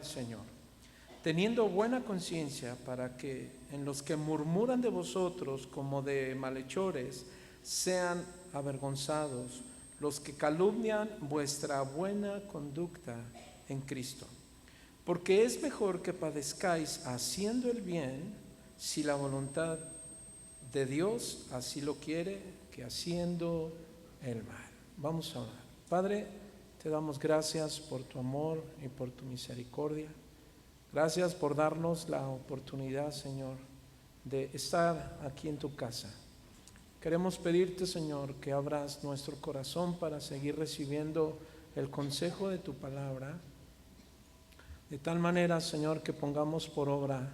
Señor, teniendo buena conciencia, para que en los que murmuran de vosotros como de malhechores sean avergonzados los que calumnian vuestra buena conducta en Cristo. Porque es mejor que padezcáis haciendo el bien, si la voluntad de Dios así lo quiere, que haciendo el mal. Vamos a orar. Padre, te damos gracias por tu amor y por tu misericordia. Gracias por darnos la oportunidad, Señor, de estar aquí en tu casa. Queremos pedirte, Señor, que abras nuestro corazón para seguir recibiendo el consejo de tu palabra, de tal manera, Señor, que pongamos por obra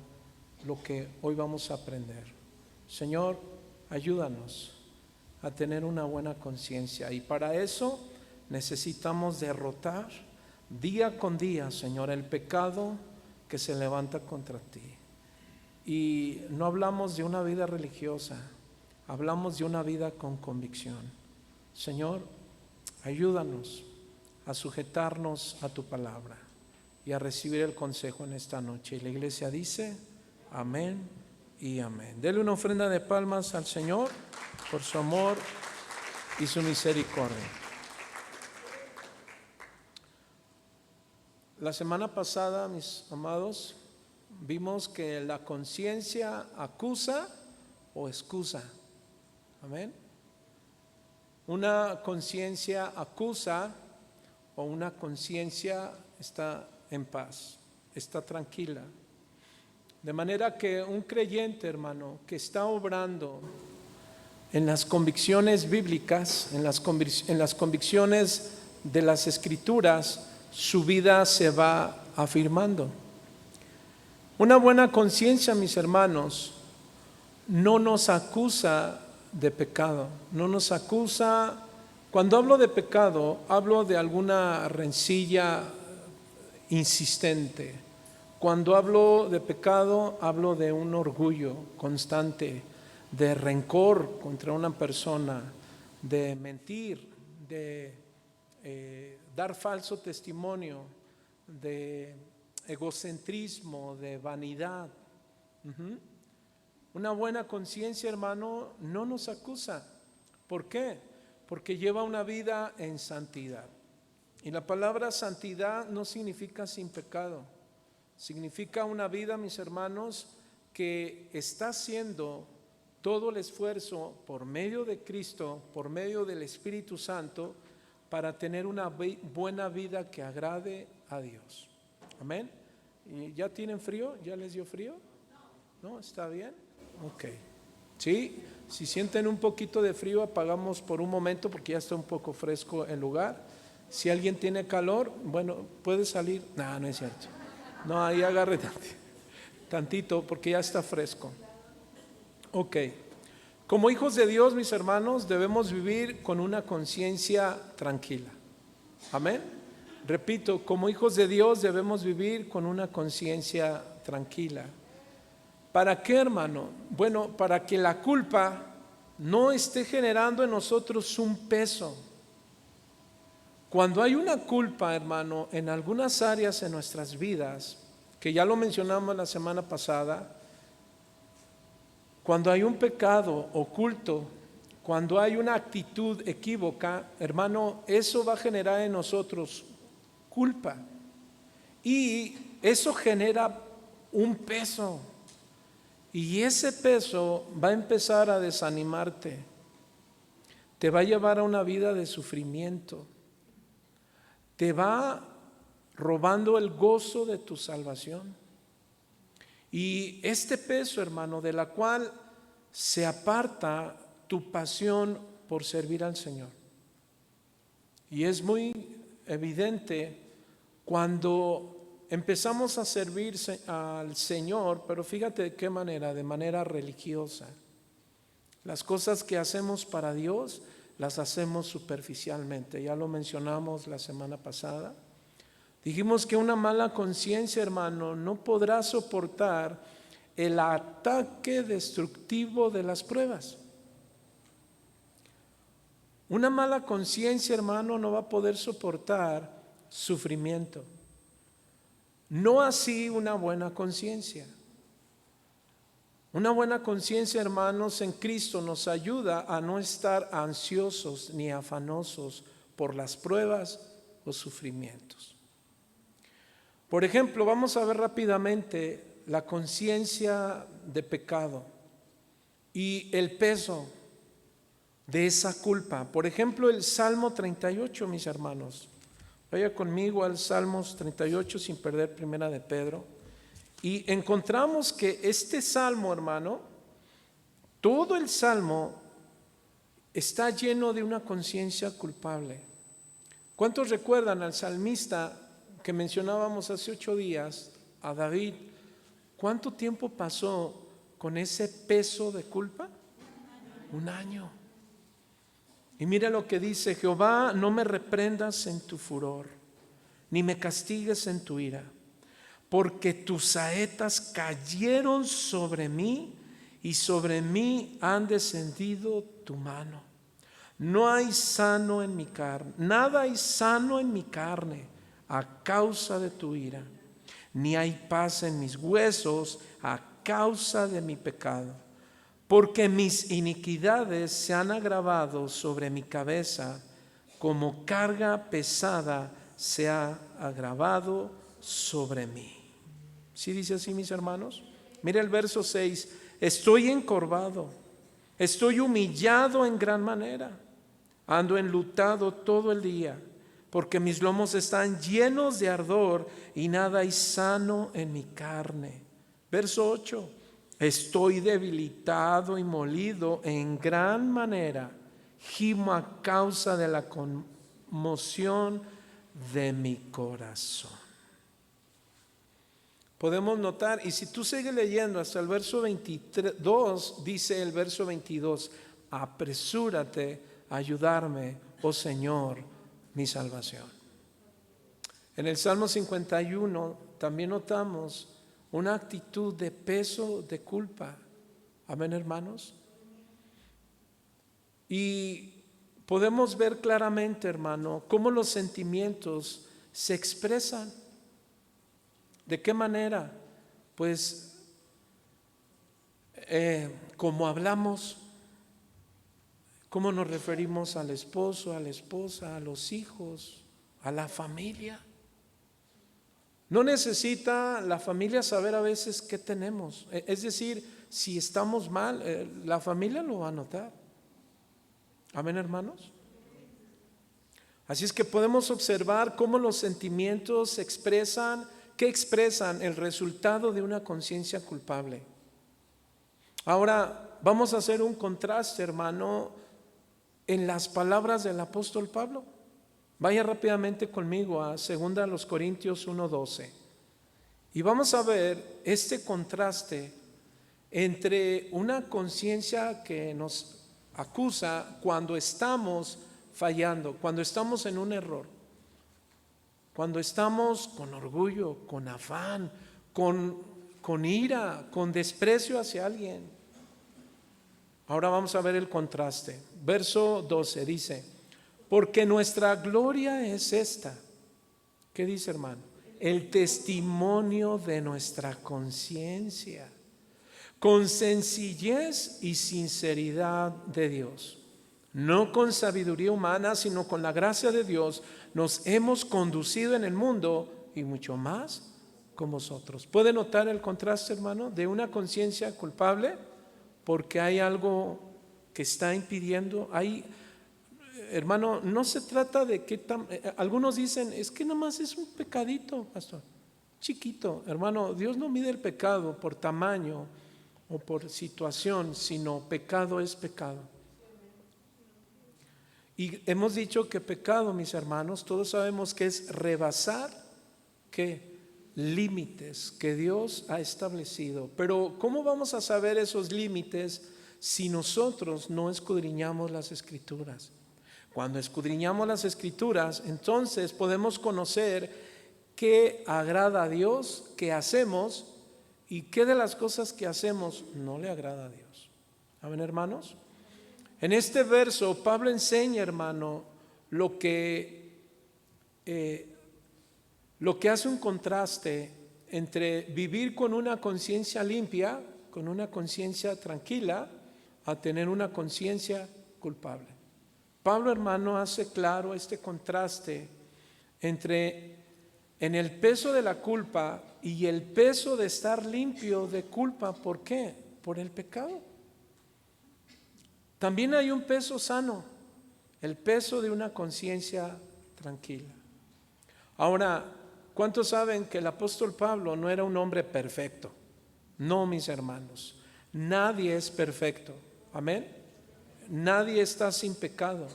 lo que hoy vamos a aprender. Señor, ayúdanos a tener una buena conciencia, y para eso necesitamos derrotar día con día, Señor, el pecado que se levanta contra ti. Y no hablamos de una vida religiosa, hablamos de una vida con convicción. Señor, ayúdanos a sujetarnos a tu palabra y a recibir el consejo en esta noche. Y la iglesia dice amén y amén. Dele una ofrenda de palmas al Señor por su amor y su misericordia. La semana pasada, mis amados, vimos que la conciencia acusa o excusa. Amén. Una conciencia acusa o una conciencia está en paz, está tranquila. De manera que un creyente, hermano, que está obrando en las convicciones bíblicas, en las convicciones de las Escrituras, su vida se va afirmando. Una buena conciencia, mis hermanos, no nos acusa de pecado, no nos acusa. Cuando hablo de pecado, hablo de alguna rencilla insistente. Cuando hablo de pecado, hablo de un orgullo constante, de rencor contra una persona, de mentir, de dar falso testimonio, de egocentrismo, de vanidad. Una buena conciencia, hermano, no nos acusa. ¿Por qué? Porque lleva una vida en santidad. Y la palabra santidad no significa sin pecado. Significa una vida, mis hermanos, que está haciendo todo el esfuerzo por medio de Cristo, por medio del Espíritu Santo, para tener una buena vida que agrade a Dios. Amén. ¿Y ya tienen frío? ¿Ya les dio frío? ¿No? ¿Está bien? Ok. Sí, si sienten un poquito de frío, apagamos por un momento porque ya está un poco fresco el lugar. Si alguien tiene calor, bueno, puede salir. No, no es cierto. No, ahí agarre tantito porque ya está fresco. Ok. Como hijos de Dios, mis hermanos, debemos vivir con una conciencia tranquila. Amén. Repito, como hijos de Dios debemos vivir con una conciencia tranquila. ¿Para qué, hermano? Bueno, para que la culpa no esté generando en nosotros un peso. Cuando hay una culpa, hermano, en algunas áreas en nuestras vidas, que ya lo mencionamos la semana pasada, cuando hay un pecado oculto, cuando hay una actitud equívoca, hermano, eso va a generar en nosotros culpa. Y eso genera un peso. Y ese peso va a empezar a desanimarte. Te va a llevar a una vida de sufrimiento. Te va robando el gozo de tu salvación. Y este peso, hermano, de la cual se aparta tu pasión por servir al Señor. Y es muy evidente cuando empezamos a servir al Señor, pero fíjate de qué manera, de manera religiosa. Las cosas que hacemos para Dios las hacemos superficialmente. Ya lo mencionamos la semana pasada. Dijimos que una mala conciencia, hermano, no podrá soportar el ataque destructivo de las pruebas. Una mala conciencia, hermano, no va a poder soportar sufrimiento. No así una buena conciencia. Una buena conciencia, hermanos, en Cristo nos ayuda a no estar ansiosos ni afanosos por las pruebas o sufrimientos. Por ejemplo, vamos a ver rápidamente la conciencia de pecado y el peso de esa culpa. Por ejemplo, el Salmo 38, mis hermanos. Vaya conmigo al Salmos 38 sin perder Primera de Pedro. Y encontramos que este salmo, hermano, todo el salmo está lleno de una conciencia culpable. ¿Cuántos recuerdan al salmista que mencionábamos hace 8 días, a David? ¿Cuánto tiempo pasó con ese peso de culpa? 1 año. Y mira lo que dice: Jehová, no me reprendas en tu furor, ni me castigues en tu ira, porque tus saetas cayeron sobre mí y sobre mí han descendido tu mano. No hay sano en mi carne, nada hay sano en mi carne a causa de tu ira, ni hay paz en mis huesos a causa de mi pecado, porque mis iniquidades se han agravado sobre mi cabeza, como carga pesada se ha agravado sobre mí. ¿Sí dice así, mis hermanos? Mira el verso 6: estoy encorvado, estoy humillado en gran manera, ando enlutado todo el día, porque mis lomos están llenos de ardor y nada hay sano en mi carne. Verso 8: estoy debilitado y molido en gran manera, gimo a causa de la conmoción de mi corazón. Podemos notar, y si tú sigues leyendo hasta el verso 22, dice el verso 22: apresúrate a ayudarme, oh Señor, mi salvación. En el Salmo 51 también notamos una actitud de peso, de culpa. Amén, hermanos. Y podemos ver claramente, hermano, cómo los sentimientos se expresan. ¿De qué manera? Pues como hablamos, cómo nos referimos al esposo, a la esposa, a los hijos, a la familia. No necesita la familia saber a veces qué tenemos. Es decir, si estamos mal, la familia lo va a notar. Amén, hermanos. Así es que podemos observar cómo los sentimientos se expresan. ¿Qué expresan? El resultado de una conciencia culpable. Ahora vamos a hacer un contraste, hermano, en las palabras del apóstol Pablo. Vaya rápidamente conmigo a 2 Corintios 1:12 y vamos a ver este contraste entre una conciencia que nos acusa cuando estamos fallando, cuando estamos en un error, cuando estamos con orgullo, con afán, con ira, con desprecio hacia alguien. Ahora vamos a ver el contraste. Verso 12 dice: porque nuestra gloria es esta. ¿Qué dice, hermano? El testimonio de nuestra conciencia, con sencillez y sinceridad de Dios. No con sabiduría humana, sino con la gracia de Dios nos hemos conducido en el mundo, y mucho más con vosotros. ¿Puede notar el contraste, hermano, de una conciencia culpable? Porque hay algo que está impidiendo. Hermano, no se trata de que algunos dicen, es que nada más es un pecadito, pastor, chiquito. Hermano, Dios no mide el pecado por tamaño o por situación, sino pecado es pecado. Y hemos dicho que pecado, mis hermanos, todos sabemos que es rebasar ¿qué? Límites que Dios ha establecido. Pero ¿cómo vamos a saber esos límites si nosotros no escudriñamos las Escrituras? Cuando escudriñamos las Escrituras, entonces podemos conocer qué agrada a Dios, qué hacemos y qué de las cosas que hacemos no le agrada a Dios. ¿Amén, hermanos? En este verso Pablo enseña, hermano, lo que hace un contraste entre vivir con una conciencia limpia, con una conciencia tranquila, a tener una conciencia culpable. Pablo, hermano, hace claro este contraste entre en el peso de la culpa y el peso de estar limpio de culpa. ¿Por qué? Por el pecado. También hay un peso sano, el peso de una conciencia tranquila. Ahora, ¿cuántos saben que el apóstol Pablo no era un hombre perfecto? No, mis hermanos, nadie es perfecto. Amén. Nadie está sin pecado.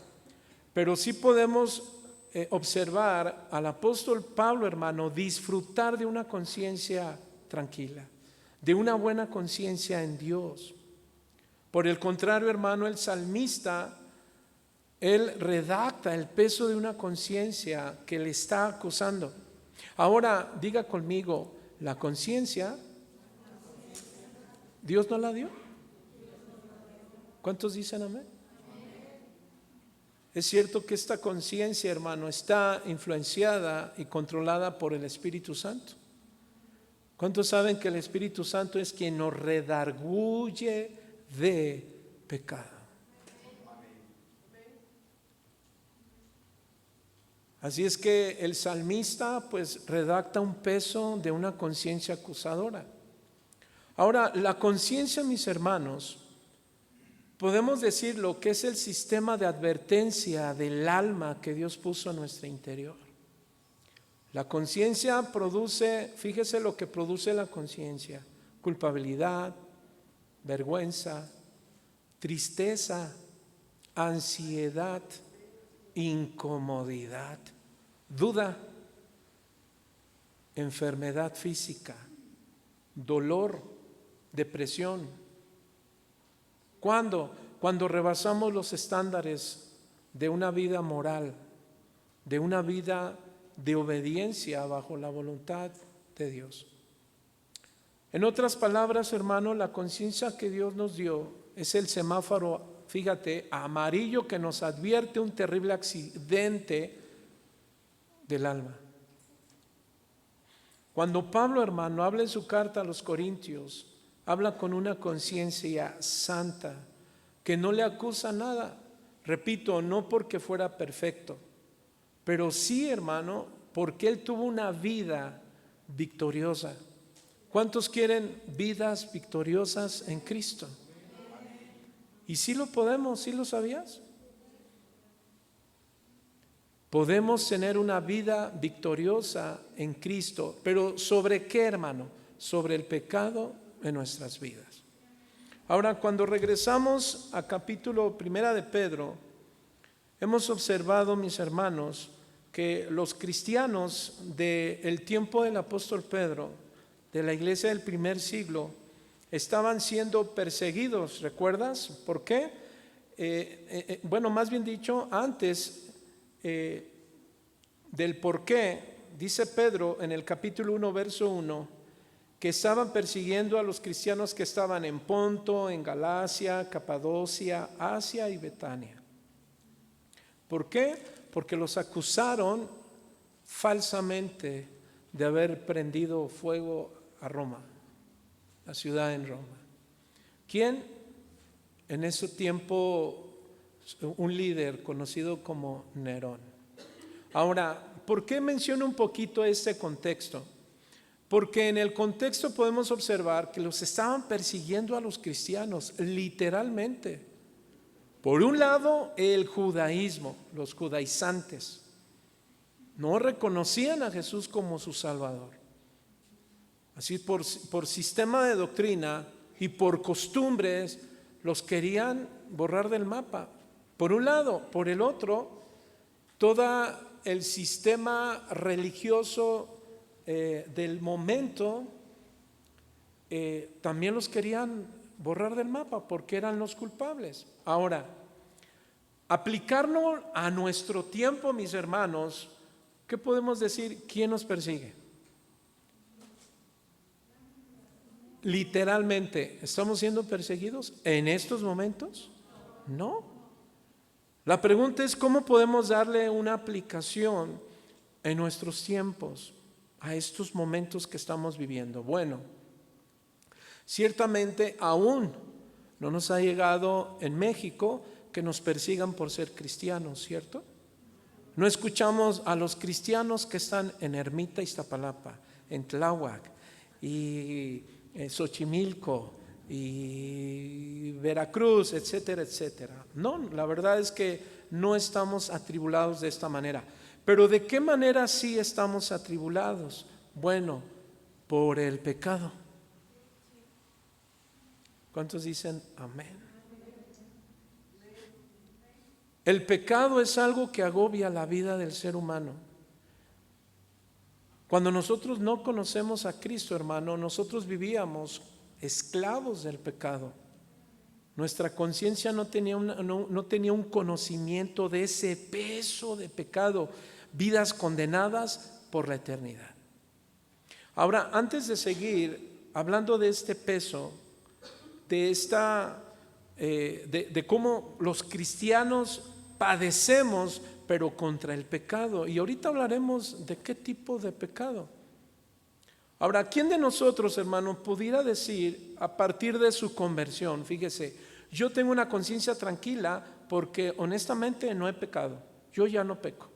Pero sí podemos observar al apóstol Pablo, hermano, disfrutar de una conciencia tranquila, de una buena conciencia en Dios. Por el contrario, hermano, el salmista, él redacta el peso de una conciencia que le está acusando. Ahora, diga conmigo, la conciencia, ¿Dios no la dio? ¿Cuántos dicen amén? Es cierto que esta conciencia, hermano, está influenciada y controlada por el Espíritu Santo. ¿Cuántos saben que el Espíritu Santo es quien nos redarguye de pecado? Así es que el salmista pues redacta un peso de una conciencia acusadora. Ahora, la conciencia, mis hermanos, podemos decir lo que es el sistema de advertencia del alma que Dios puso en nuestro interior. La conciencia produce, fíjese lo que produce la conciencia: culpabilidad, vergüenza, tristeza, ansiedad, incomodidad, duda, enfermedad física, dolor, depresión. ¿Cuándo? Cuando rebasamos los estándares de una vida moral, de una vida de obediencia bajo la voluntad de Dios. En otras palabras, hermano, la conciencia que Dios nos dio es el semáforo, fíjate, amarillo que nos advierte un terrible accidente del alma. Cuando Pablo, hermano, habla en su carta a los Corintios, habla con una conciencia santa que no le acusa nada. Repito, no porque fuera perfecto, pero sí, hermano, porque él tuvo una vida victoriosa. ¿Cuántos quieren vidas victoriosas en Cristo? Y sí lo podemos, ¿sí lo sabías? Podemos tener una vida victoriosa en Cristo, pero ¿sobre qué, hermano? Sobre el pecado en nuestras vidas. Ahora, cuando regresamos a capítulo 1 de Pedro, hemos observado, mis hermanos, que los cristianos del tiempo del apóstol Pedro, de la iglesia del primer siglo, estaban siendo perseguidos. ¿Recuerdas? ¿Por qué? Bueno, más bien dicho, antes del por qué, dice Pedro en el capítulo 1, verso 1, que estaban persiguiendo a los cristianos que estaban en Ponto, en Galacia, Capadocia, Asia y Betania. ¿Por qué? Porque los acusaron falsamente de haber prendido fuego a Roma, la ciudad en Roma. ¿Quién? En ese tiempo un líder conocido como Nerón. Ahora, ¿por qué menciono un poquito este contexto? Porque en el contexto podemos observar que los estaban persiguiendo a los cristianos, literalmente. Por un lado, el judaísmo, los judaizantes, no reconocían a Jesús como su Salvador. Así por sistema de doctrina y por costumbres los querían borrar del mapa. Por un lado, por el otro, todo el sistema religioso del momento también los querían borrar del mapa porque eran los culpables. Ahora, aplicarlo a nuestro tiempo, mis hermanos, ¿qué podemos decir? ¿Quién nos persigue? Literalmente, ¿estamos siendo perseguidos en estos momentos? No. La pregunta es, ¿cómo podemos darle una aplicación en nuestros tiempos? a estos momentos que estamos viviendo? Bueno, ciertamente aún no nos ha llegado en México que nos persigan por ser cristianos, ¿cierto? No escuchamos a los cristianos que están en Ermita, Iztapalapa, en Tláhuac y Xochimilco y Veracruz, etcétera, etcétera. No, la verdad es que no estamos atribulados de esta manera. Pero ¿de qué manera sí estamos atribulados? Bueno, por el pecado. ¿Cuántos dicen amén? El pecado es algo que agobia la vida del ser humano. Cuando nosotros no conocemos a Cristo, hermano, nosotros vivíamos esclavos del pecado. Nuestra conciencia no tenía un conocimiento de ese peso de pecado, vidas condenadas por la eternidad. Ahora, antes de seguir hablando de este peso, de cómo los cristianos padecemos, pero contra el pecado, y ahorita hablaremos de qué tipo de pecado. Ahora, ¿quién de nosotros, hermano, pudiera decir a partir de su conversión, fíjese, yo tengo una conciencia tranquila porque honestamente no he pecado, yo ya no peco?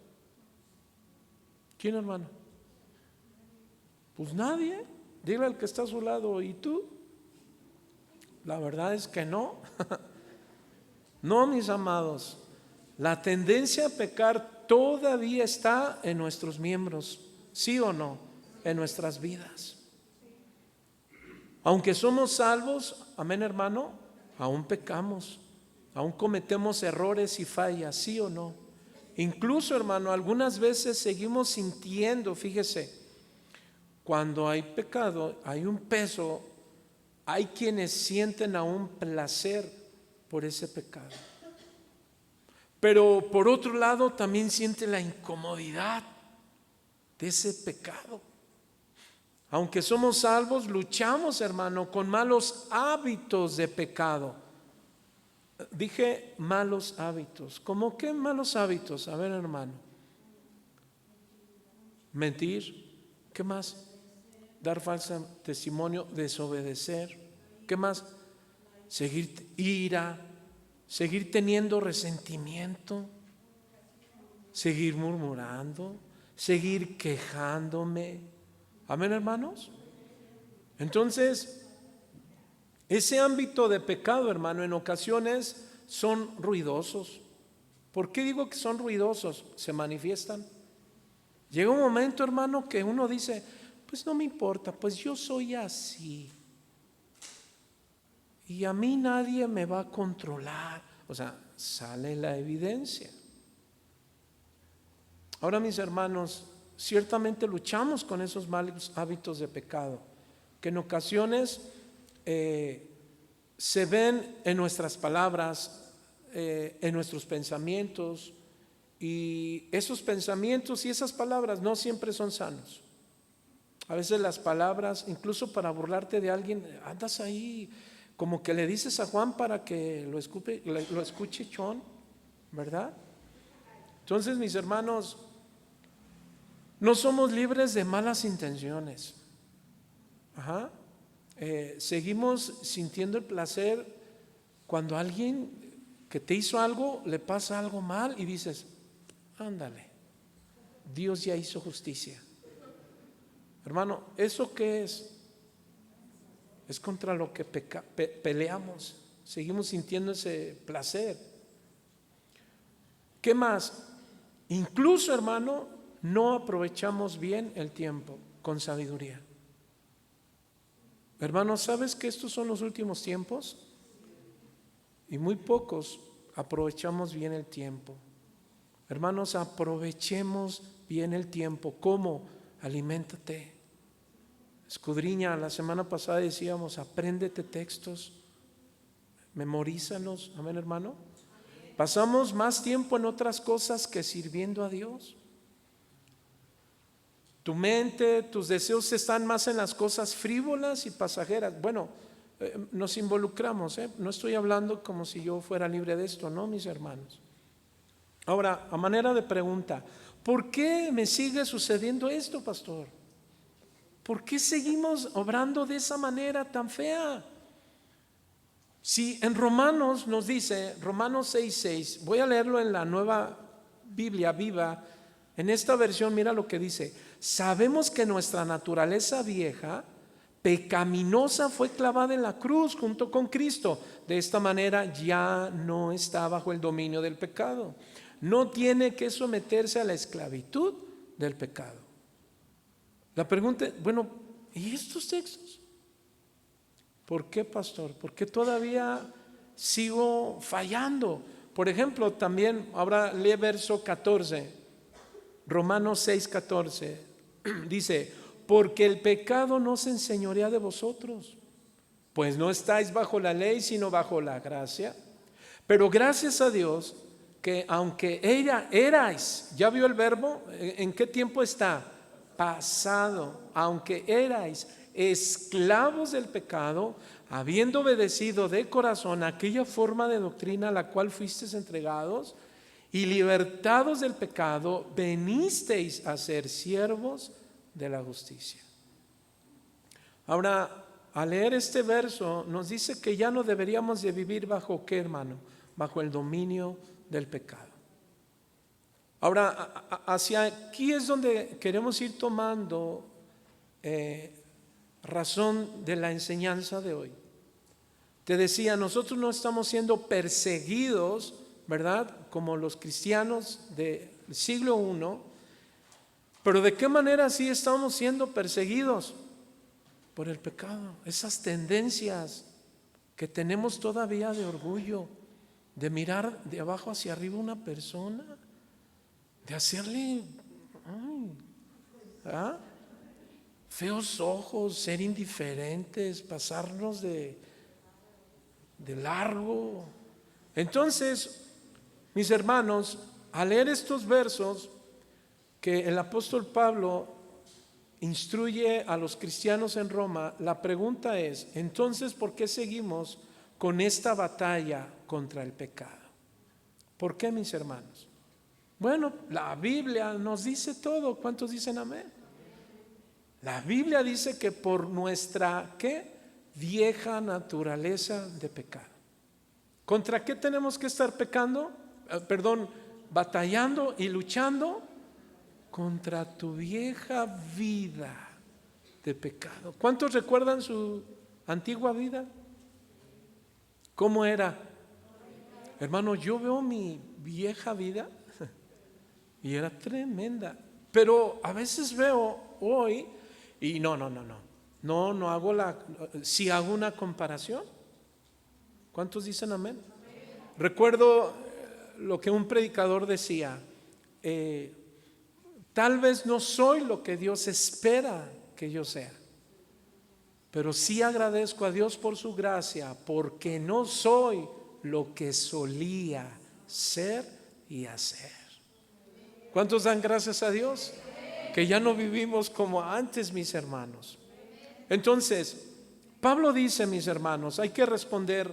¿Quién, hermano? Pues nadie. Dile al que está a su lado, ¿y tú? La verdad es que no. No, mis amados, la tendencia a pecar todavía está en nuestros miembros, ¿sí o no? En nuestras vidas. Aunque somos salvos, amén, hermano, aún pecamos, aún cometemos errores y fallas, ¿sí o no? Incluso, hermano, algunas veces seguimos sintiendo, fíjese, cuando hay pecado, hay un peso, hay quienes sienten aún placer por ese pecado. Pero por otro lado también sienten la incomodidad de ese pecado. Aunque somos salvos, luchamos, hermano, con malos hábitos de pecado. Dije malos hábitos. ¿Cómo qué malos hábitos? A ver, hermano. Mentir. ¿Qué más? Dar falso testimonio, desobedecer. ¿Qué más? Seguir ira, seguir teniendo resentimiento, seguir murmurando, seguir quejándome. Amén, hermanos. Entonces, ese ámbito de pecado, hermano, en ocasiones son ruidosos. ¿Por qué digo que son ruidosos? Se manifiestan. Llega un momento, hermano, que uno dice, pues no me importa, pues yo soy así. Y a mí nadie me va a controlar. O sea, sale la evidencia. Ahora, mis hermanos, ciertamente luchamos con esos malos hábitos de pecado, que en ocasiones se ven en nuestras palabras, en nuestros pensamientos, y esos pensamientos y esas palabras no siempre son sanos. A veces las palabras, incluso para burlarte de alguien, andas ahí como que le dices a Juan para que lo escuche John, ¿verdad? Entonces, mis hermanos, no somos libres de malas intenciones. Seguimos sintiendo el placer cuando alguien que te hizo algo le pasa algo mal y dices, ándale, Dios ya hizo justicia. Hermano, ¿eso qué es? Es contra lo que peleamos. Seguimos sintiendo ese placer. ¿Qué más? Incluso, hermano, no aprovechamos bien el tiempo con sabiduría. Hermano, ¿sabes que estos son los últimos tiempos? Y muy pocos aprovechamos bien el tiempo. Hermanos, aprovechemos bien el tiempo. ¿Cómo? Aliméntate. Escudriña. La semana pasada decíamos, apréndete textos, memorízalos. Amén, hermano. Pasamos más tiempo en otras cosas que sirviendo a Dios. Tu mente, tus deseos están más en las cosas frívolas y pasajeras. Bueno, nos involucramos, no estoy hablando como si yo fuera libre de esto, no, mis hermanos. Ahora, a manera de pregunta, ¿por qué me sigue sucediendo esto, pastor? ¿Por qué seguimos obrando de esa manera tan fea? Si en Romanos nos dice, Romanos 6:6, voy a leerlo en la Nueva Biblia Viva, en esta versión mira lo que dice: sabemos que nuestra naturaleza vieja, pecaminosa, fue clavada en la cruz junto con Cristo. De esta manera ya no está bajo el dominio del pecado. No tiene que someterse a la esclavitud del pecado. La pregunta es, bueno, ¿y estos textos? ¿Por qué, pastor? ¿Por qué todavía sigo fallando? Por ejemplo, también ahora lee verso 14, Romanos 6:14. Dice: porque el pecado no se enseñorea de vosotros, pues no estáis bajo la ley, sino bajo la gracia. Pero gracias a Dios que aunque erais, ¿ya vio el verbo? ¿En qué tiempo está? Pasado. Aunque erais esclavos del pecado, habiendo obedecido de corazón aquella forma de doctrina a la cual fuisteis entregados, y libertados del pecado, venisteis a ser siervos de la justicia. Ahora, al leer este verso nos dice que ya no deberíamos de vivir bajo ¿qué, hermano? Bajo el dominio del pecado. Ahora, hacia aquí es donde queremos ir tomando razón de la enseñanza de hoy. Te decía, nosotros no estamos siendo perseguidos, ¿verdad? Como los cristianos del siglo I, pero ¿de qué manera sí estamos siendo perseguidos? Por el pecado, esas tendencias que tenemos todavía de orgullo, de mirar de abajo hacia arriba a una persona, de hacerle feos ojos, ser indiferentes, pasarnos de largo. Entonces, mis hermanos, al leer estos versos que el apóstol Pablo instruye a los cristianos en Roma, la pregunta es, entonces, ¿por qué seguimos con esta batalla contra el pecado? ¿Por qué, mis hermanos? Bueno, la Biblia nos dice todo. ¿Cuántos dicen amén? La Biblia dice que por nuestra, ¿qué? Vieja naturaleza de pecado. ¿Contra qué tenemos que estar batallando y luchando? Contra tu vieja vida de pecado. ¿Cuántos recuerdan su antigua vida? ¿Cómo era? Hermano, yo veo mi vieja vida y era tremenda. Pero a veces veo hoy y no hago si hago una comparación. ¿Cuántos dicen amén? Recuerdo lo que un predicador decía, tal vez no soy lo que Dios espera que yo sea, pero sí agradezco a Dios por su gracia, porque no soy lo que solía ser y hacer. ¿Cuántos dan gracias a Dios? Que ya no vivimos como antes, mis hermanos. Entonces, Pablo dice, mis hermanos, hay que responder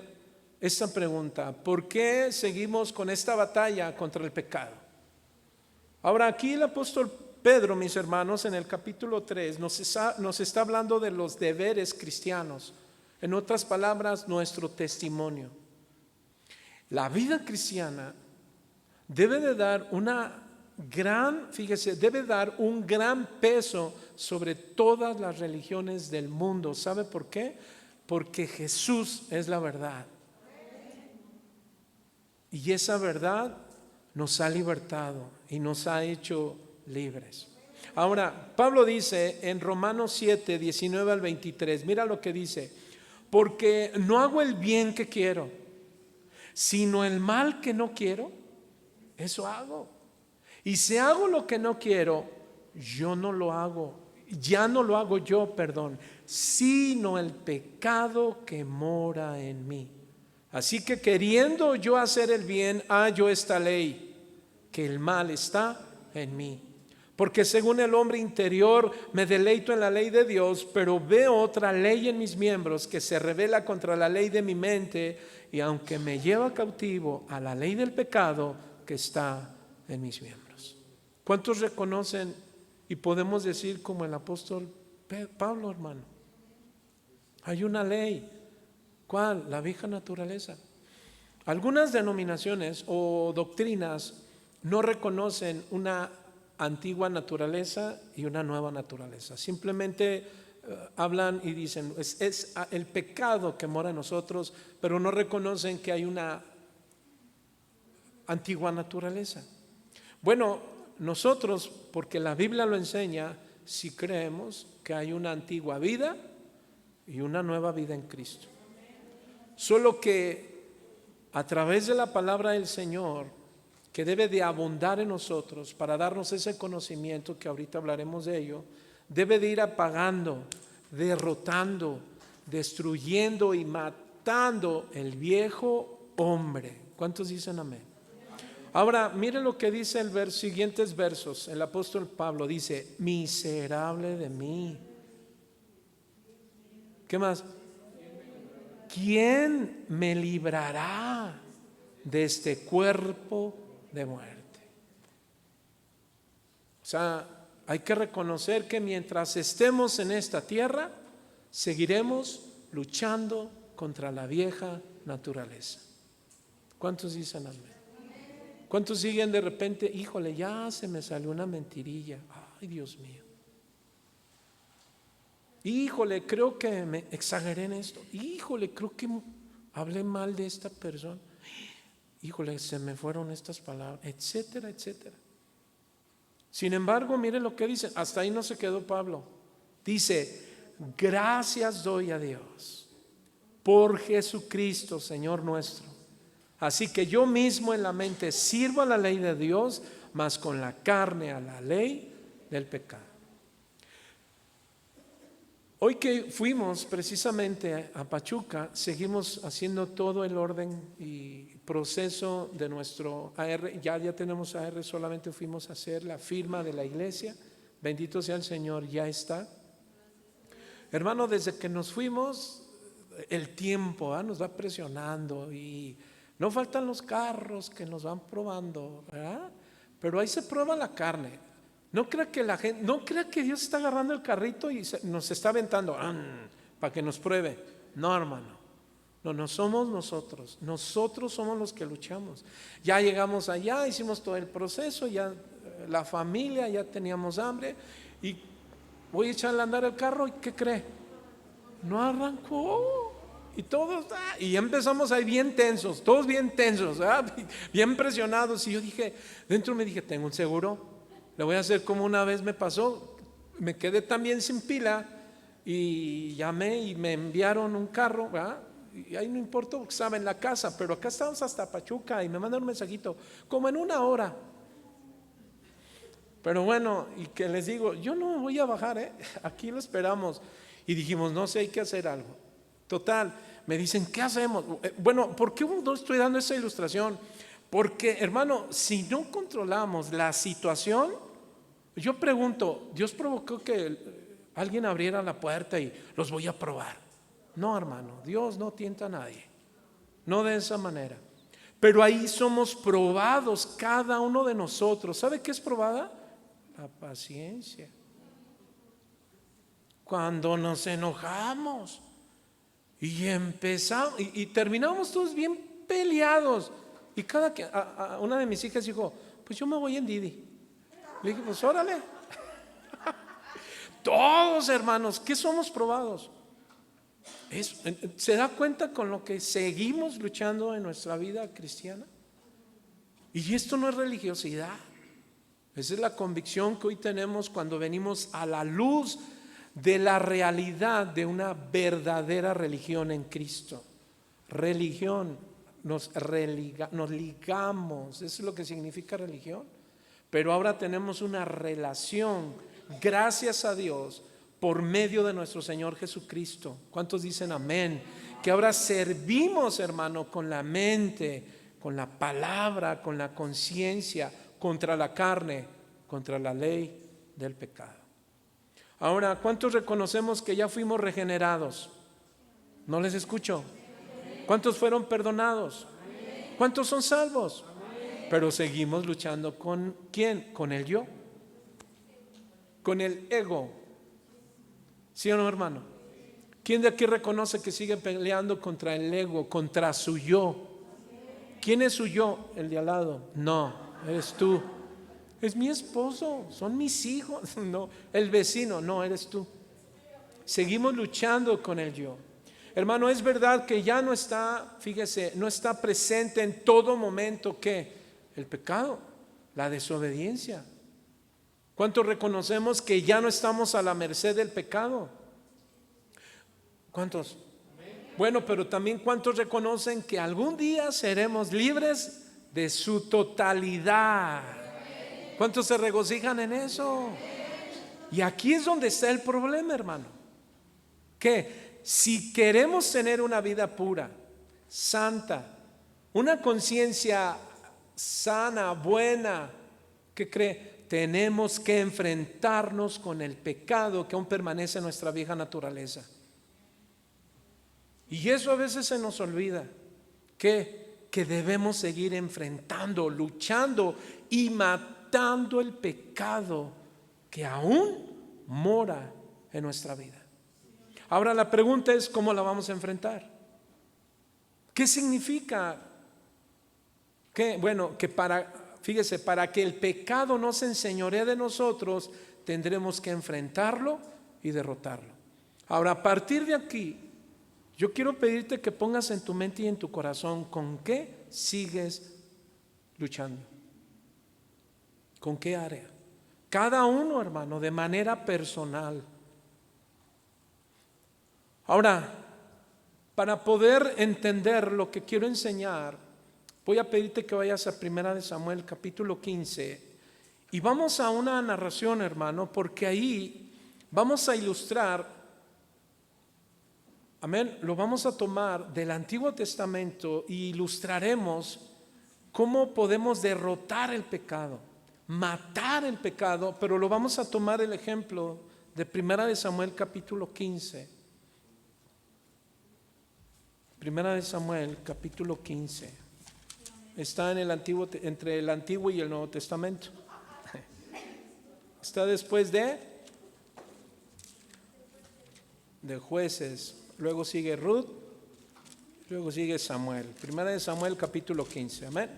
esta pregunta: ¿por qué seguimos con esta batalla contra el pecado? Ahora, aquí el apóstol Pedro, mis hermanos, en el capítulo 3 nos está hablando de los deberes cristianos. En otras palabras, nuestro testimonio. La vida cristiana debe de dar debe dar un gran peso sobre todas las religiones del mundo. ¿Sabe por qué? Porque Jesús es la verdad. Y esa verdad nos ha libertado y nos ha hecho libres. Ahora, Pablo dice en Romanos 7, 19 al 23, mira lo que dice: porque no hago el bien que quiero, sino el mal que no quiero, eso hago. Y si hago lo que no quiero, ya no lo hago yo, sino el pecado que mora en mí. Así que queriendo yo hacer el bien, hallo esta ley, que el mal está en mí. Porque según el hombre interior me deleito en la ley de Dios, pero veo otra ley en mis miembros que se rebela contra la ley de mi mente, y aunque me lleva cautivo a la ley del pecado que está en mis miembros. ¿Cuántos reconocen y podemos decir como el apóstol Pablo, hermano. Hay una ley. ¿Cuál? La vieja naturaleza. Algunas denominaciones o doctrinas no reconocen una antigua naturaleza y una nueva naturaleza. Simplemente hablan y dicen, es el pecado que mora en nosotros, pero no reconocen que hay una antigua naturaleza. Bueno, nosotros, porque la Biblia lo enseña, si creemos que hay una antigua vida y una nueva vida en Cristo. Solo que a través de la palabra del Señor, que debe de abundar en nosotros para darnos ese conocimiento, que ahorita hablaremos de ello, debe de ir apagando, derrotando, destruyendo y matando el viejo hombre. ¿Cuántos dicen amén? Ahora, miren lo que dice el siguientes versos. El apóstol Pablo dice, miserable de mí. ¿Qué más? ¿Quién me librará de este cuerpo de muerte? O sea, hay que reconocer que mientras estemos en esta tierra, seguiremos luchando contra la vieja naturaleza. ¿Cuántos dicen amén? ¿Cuántos siguen de repente? Híjole, ya se me salió una mentirilla. Ay, Dios mío. Híjole, creo que me exageré en esto. Híjole, creo que hablé mal de esta persona. Híjole, se me fueron estas palabras, etcétera, etcétera. Sin embargo, miren lo que dice. Hasta ahí no se quedó Pablo. Dice, gracias doy a Dios por Jesucristo, Señor nuestro. Así que yo mismo en la mente sirvo a la ley de Dios, mas con la carne a la ley del pecado. Hoy que fuimos precisamente a Pachuca, seguimos haciendo todo el orden y proceso de nuestro AR. Ya tenemos AR, solamente fuimos a hacer la firma de la iglesia. Bendito sea el Señor, ya está. Hermano, desde que nos fuimos, el tiempo nos va presionando y no faltan los carros que nos van probando, ¿verdad? Pero ahí se prueba la carne. No crea que la gente, no crea que Dios está agarrando el carrito y nos está aventando para que nos pruebe. No, hermano. No somos nosotros. Nosotros somos los que luchamos. Ya llegamos allá, hicimos todo el proceso, ya la familia, ya teníamos hambre y voy a echarle a andar el carro y ¿qué cree? No arrancó. Y todos, y empezamos ahí bien tensos, todos bien tensos, bien presionados. Y yo dije, dentro me dije, tengo un seguro, le voy a hacer como una vez me pasó, me quedé también sin pila y llamé y me enviaron un carro, ¿verdad? Y ahí no importa porque estaba en la casa, pero acá estamos hasta Pachuca y me mandaron un mensajito, como en 1 hora. Pero bueno, y que les digo, yo no me voy a bajar, aquí lo esperamos. Y dijimos, no sé, hay que hacer algo. Total, me dicen, ¿qué hacemos? Bueno, ¿por qué no estoy dando esa ilustración? Porque, hermano, si no controlamos la situación, yo pregunto, ¿Dios provocó que alguien abriera la puerta y los voy a probar? No, hermano, Dios no tienta a nadie, no de esa manera. Pero ahí somos probados cada uno de nosotros. ¿Sabe qué es probada? La paciencia. Cuando nos enojamos y empezamos y terminamos todos bien peleados. Y una de mis hijas dijo, pues yo me voy en Didi. Le dije, pues órale. Todos, hermanos, ¿qué somos probados? ¿Se da cuenta con lo que seguimos luchando en nuestra vida cristiana? Y esto no es religiosidad. Esa es la convicción que hoy tenemos cuando venimos a la luz de la realidad de una verdadera religión en Cristo. Religión, nos ligamos, eso es lo que significa religión. Pero ahora tenemos una relación, gracias a Dios, por medio de nuestro Señor Jesucristo. ¿Cuántos dicen amén? Que ahora servimos, hermano, con la mente, con la palabra, con la conciencia, contra la carne, contra la ley del pecado. Ahora, ¿cuántos reconocemos que ya fuimos regenerados? No les escucho. ¿Cuántos fueron perdonados? ¿Cuántos son salvos? Pero seguimos luchando ¿con quién? Con el yo, con el ego. ¿Sí o no, hermano? ¿Quién de aquí reconoce que sigue peleando contra el ego, contra su yo? ¿Quién es su yo? El de al lado. No, eres tú. Es mi esposo, son mis hijos. No, el vecino, no, eres tú. Seguimos luchando con el yo. Hermano, es verdad que ya no está, fíjese, no está presente en todo momento que el pecado, la desobediencia. ¿Cuántos reconocemos que ya no estamos a la merced del pecado? ¿Cuántos? Bueno, pero también ¿cuántos reconocen que algún día seremos libres de su totalidad? ¿Cuántos se regocijan en eso? Y aquí es donde está el problema, hermano. Que si queremos tener una vida pura, santa, una conciencia sana, buena, ¿qué cree? Tenemos que enfrentarnos con el pecado que aún permanece en nuestra vieja naturaleza. Y eso a veces se nos olvida, que debemos seguir enfrentando, luchando y matando el pecado que aún mora en nuestra vida. Ahora la pregunta es, ¿cómo la vamos a enfrentar? ¿Qué significa? Bueno, que fíjese, para que el pecado no se enseñoree de nosotros, tendremos que enfrentarlo y derrotarlo. Ahora, a partir de aquí, yo quiero pedirte que pongas en tu mente y en tu corazón con qué sigues luchando. ¿Con qué área? Cada uno, hermano, de manera personal. Ahora, para poder entender lo que quiero enseñar, voy a pedirte que vayas a 1 Samuel capítulo 15 y vamos a una narración, hermano, porque ahí vamos a ilustrar. Amén, lo vamos a tomar del Antiguo Testamento y ilustraremos cómo podemos derrotar el pecado, matar el pecado, pero lo vamos a tomar el ejemplo de 1 Samuel capítulo 15. 1 Samuel capítulo 15. Está en entre el Antiguo y el Nuevo Testamento. Está después de Jueces. Luego sigue Ruth, luego sigue Samuel. 1 Samuel capítulo 15, amén.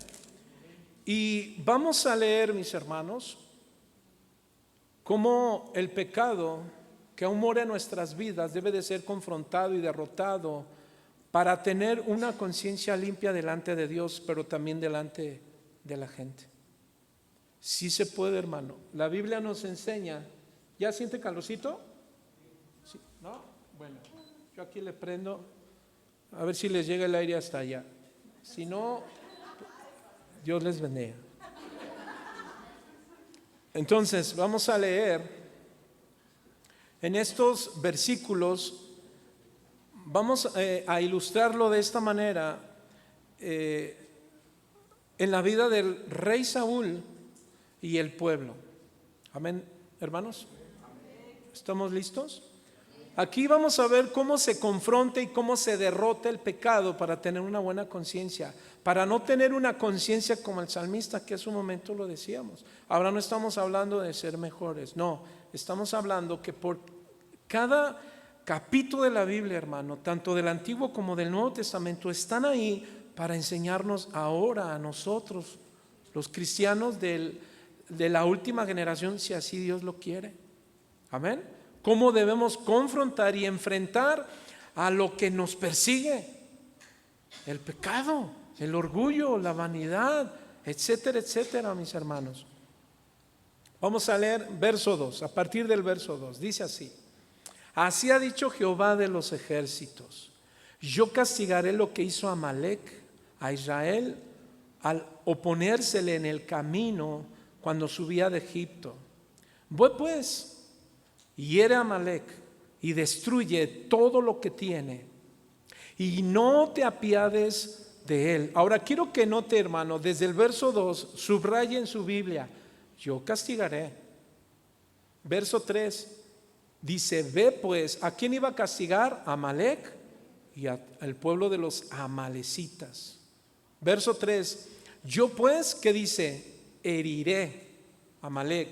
Y vamos a leer, mis hermanos, cómo el pecado que aún mora en nuestras vidas debe de ser confrontado y derrotado para tener una conciencia limpia delante de Dios, pero también delante de la gente. Sí se puede, hermano. La Biblia nos enseña. ¿Ya siente calorcito? ¿Sí? ¿No? Bueno. Yo aquí le prendo, a ver si les llega el aire hasta allá. Si no, Dios les bendiga. Entonces, vamos a leer en estos versículos, vamos a ilustrarlo de esta manera en la vida del rey Saúl y el pueblo. Amén, hermanos. ¿Estamos listos? Aquí vamos a ver cómo se confronta y cómo se derrota el pecado para tener una buena conciencia, para no tener una conciencia como el salmista que hace un momento lo decíamos. Ahora no estamos hablando de ser mejores, no, estamos hablando que por cada capítulo de la Biblia, hermano, tanto del Antiguo como del Nuevo Testamento, están ahí para enseñarnos ahora a nosotros, los cristianos de la última generación, si así Dios lo quiere. Amén. Cómo debemos confrontar y enfrentar a lo que nos persigue, el pecado, el orgullo, la vanidad, etcétera, etcétera, mis hermanos. Vamos a leer verso 2, a partir del verso 2, dice así: así ha dicho Jehová de los ejércitos, yo castigaré lo que hizo Amalec a Israel al oponérsele en el camino cuando subía de Egipto. Voy pues, hiere a Amalec y destruye todo lo que tiene, y no te apiades de él. Ahora quiero que note, hermano, desde el verso 2, subraye en su Biblia: yo castigaré. Verso 3 dice: ve pues, ¿a quién iba a castigar? A Amalec y al pueblo de los amalecitas. Verso 3, yo pues, ¿qué dice? Heriré a Amalec.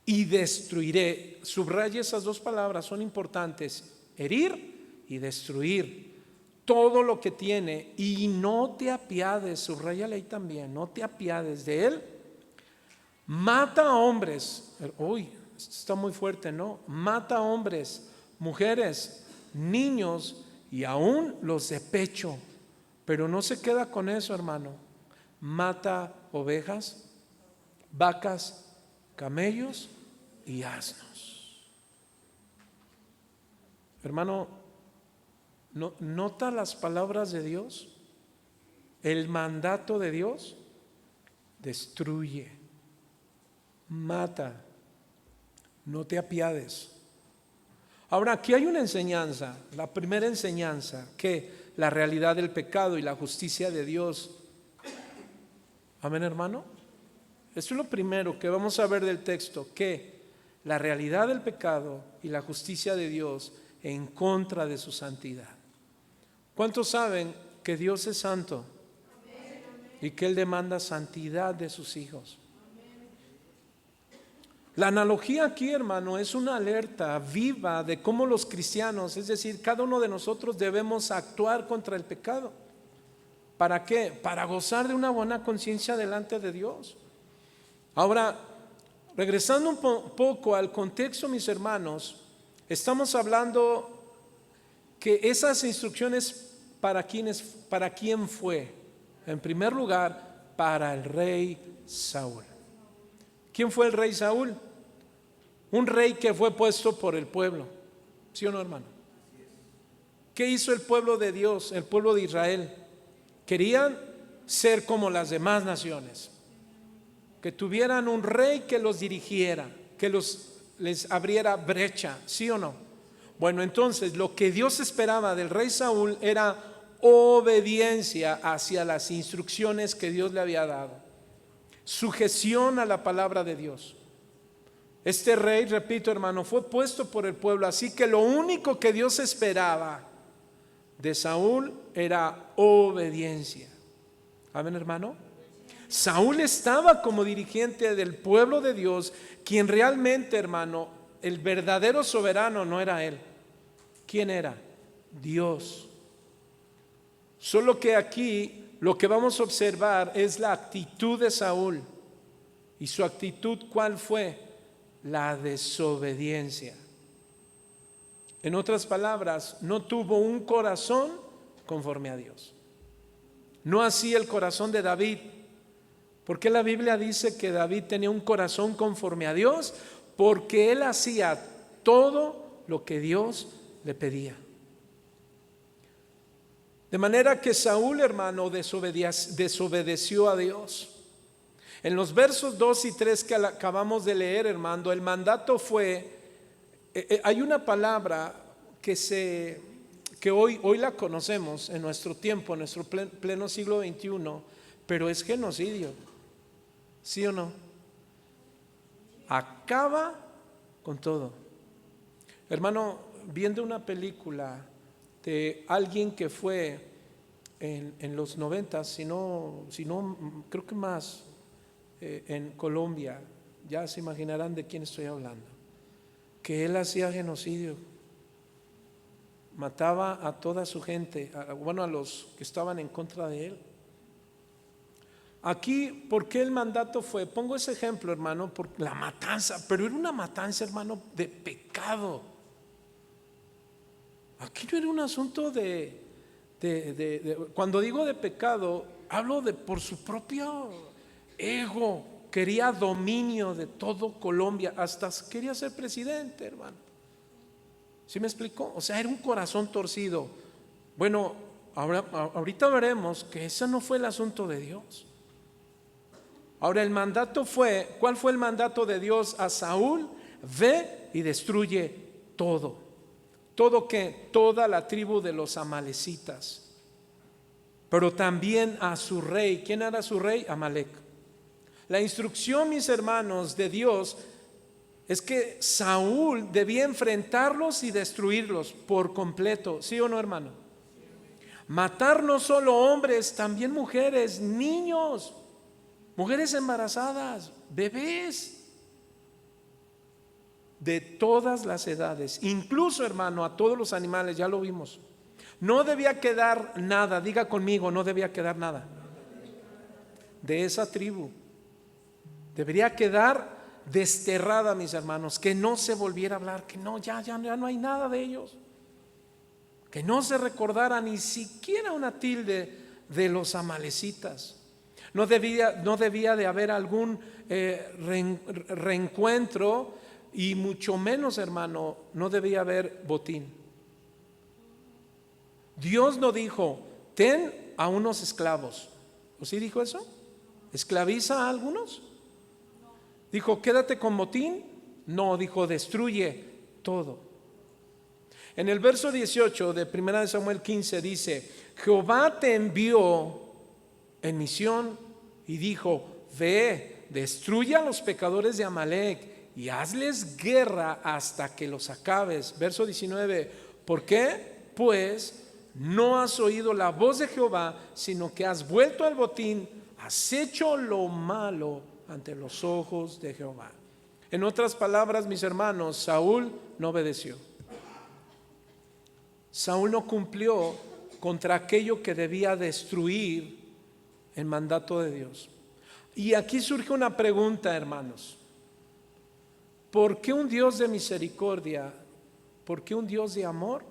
y destruiré. Subraya esas dos palabras, son importantes: herir y destruir todo lo que tiene, y no te apiades. Subráyale ahí también, no te apiades de él. Mata a hombres. Uy, esto está muy fuerte, ¿no? Mata a hombres, mujeres, niños y aún los de pecho. Pero no se queda con eso, hermano. Mata ovejas, vacas, camellos y asnos. Hermano, ¿nota las palabras de Dios? El mandato de Dios: destruye, mata, no te apiades. Ahora, aquí hay una enseñanza. La primera enseñanza, que la realidad del pecado y la justicia de Dios. Amén, hermano. Esto es lo primero que vamos a ver del texto, que la realidad del pecado y la justicia de Dios en contra de su santidad. ¿Cuántos saben que Dios es santo y que Él demanda santidad de sus hijos? La analogía aquí, hermano, es una alerta viva de cómo los cristianos, es decir, cada uno de nosotros, debemos actuar contra el pecado. ¿Para qué? Para gozar de una buena conciencia delante de Dios. Ahora, regresando un poco al contexto, mis hermanos, estamos hablando que esas instrucciones, ¿para quién fue? En primer lugar, para el rey Saúl. ¿Quién fue el rey Saúl? Un rey que fue puesto por el pueblo. ¿Sí o no, hermano? ¿Qué hizo el pueblo de Dios, el pueblo de Israel? Querían ser como las demás naciones, que tuvieran un rey que los dirigiera, que les abriera brecha. ¿Sí o no? Bueno, entonces lo que Dios esperaba del rey Saúl era obediencia hacia las instrucciones que Dios le había dado, sujeción a la palabra de Dios. Este rey, repito, hermano, fue puesto por el pueblo, así que lo único que Dios esperaba de Saúl era obediencia. ¿Amén, hermano? Saúl estaba como dirigente del pueblo de Dios, quien realmente, hermano, el verdadero soberano no era él. ¿Quién era? Dios. Solo que aquí lo que vamos a observar es la actitud de Saúl. ¿Y su actitud cuál fue? La desobediencia. En otras palabras, no tuvo un corazón conforme a Dios. No así el corazón de David. ¿Por qué la Biblia dice que David tenía un corazón conforme a Dios? Porque él hacía todo lo que Dios le pedía. De manera que Saúl, hermano, desobedeció a Dios. En los versos 2 y 3 que acabamos de leer, hermano, el mandato fue, hay una palabra que hoy la conocemos en nuestro tiempo, en nuestro pleno siglo XXI, pero es genocidio. ¿Sí o no? Acaba con todo. Hermano, viendo una película de alguien que fue en los 90, si no, creo que más, en Colombia, ya se imaginarán de quién estoy hablando, que él hacía genocidio, mataba a toda su gente, a los que estaban en contra de él. Aquí, ¿por qué el mandato fue? Pongo ese ejemplo, hermano, por la matanza, pero era una matanza, hermano, de pecado. Aquí no era un asunto cuando digo de pecado, hablo de por su propio ego. Quería dominio de todo Colombia, hasta quería ser presidente, hermano. ¿Sí me explicó? O sea, era un corazón torcido. Bueno, ahorita veremos que ese no fue el asunto de Dios. Ahora el mandato fue, ¿cuál fue el mandato de Dios a Saúl? Ve y destruye todo. Todo que toda la tribu de los amalecitas, pero también a su rey. ¿Quién era su rey? Amalec. La instrucción, mis hermanos, de Dios es que Saúl debía enfrentarlos y destruirlos por completo. ¿Sí o no, hermano? Matar no solo hombres, también mujeres, niños, mujeres embarazadas, bebés. de todas las edades, incluso, hermano, a todos los animales, ya lo vimos. No debía quedar nada, diga conmigo, no debía quedar nada de esa tribu. Debería quedar desterrada, mis hermanos, que no se volviera a hablar, que no, ya no hay nada de ellos, que no se recordara ni siquiera una tilde de los amalecitas. No debía de haber algún reencuentro, y mucho menos, hermano, no debía haber botín. Dios no dijo, ten a unos esclavos. ¿O sí dijo eso? ¿Esclaviza a algunos? Dijo, quédate con botín. No, dijo, destruye todo. En el verso 18 de 1 Samuel 15 dice, Jehová te envió en misión y dijo, ve, destruye a los pecadores de Amalec y hazles guerra hasta que los acabes. Verso 19, ¿por qué? Pues no has oído la voz de Jehová, sino que has vuelto al botín, has hecho lo malo ante los ojos de Jehová. En otras palabras, mis hermanos, Saúl no obedeció. Saúl no cumplió contra aquello que debía destruir el mandato de Dios. Y aquí surge una pregunta, hermanos. ¿Por qué un Dios de misericordia, por qué un Dios de amor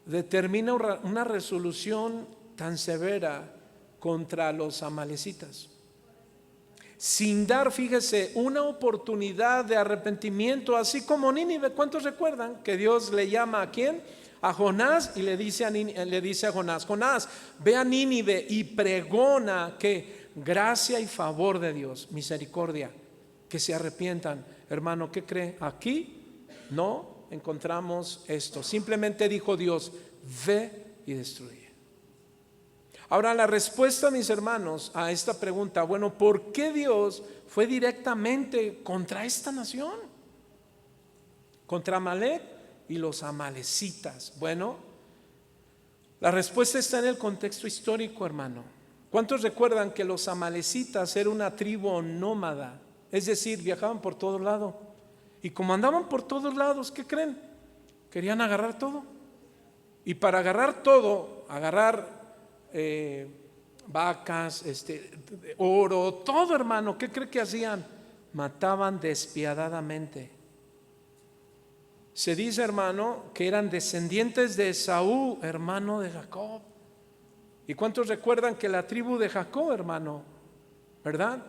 determina una resolución tan severa contra los amalecitas? Sin dar, fíjese, una oportunidad de arrepentimiento, así como Nínive. ¿Cuántos recuerdan que Dios le llama a quién? A Jonás, y le dice a Jonás, Jonás, ve a Nínive y pregona que gracia y favor de Dios, misericordia, que se arrepientan. Hermano, ¿qué cree? Aquí no encontramos esto. Simplemente dijo Dios, ve y destruye. Ahora la respuesta, mis hermanos, a esta pregunta, bueno, ¿por qué Dios fue directamente contra esta nación? Contra Amalec y los amalecitas. Bueno, la respuesta está en el contexto histórico, hermano. ¿Cuántos recuerdan que los amalecitas eran una tribu nómada? Es decir, viajaban por todos lados. Y como andaban por todos lados, ¿qué creen? Querían agarrar todo. Y para agarrar todo, agarrar vacas, oro, todo, hermano, ¿qué cree que hacían? Mataban despiadadamente. Se dice, hermano, que eran descendientes de Esaú, hermano de Jacob. ¿Y cuántos recuerdan que la tribu de Jacob, hermano, verdad,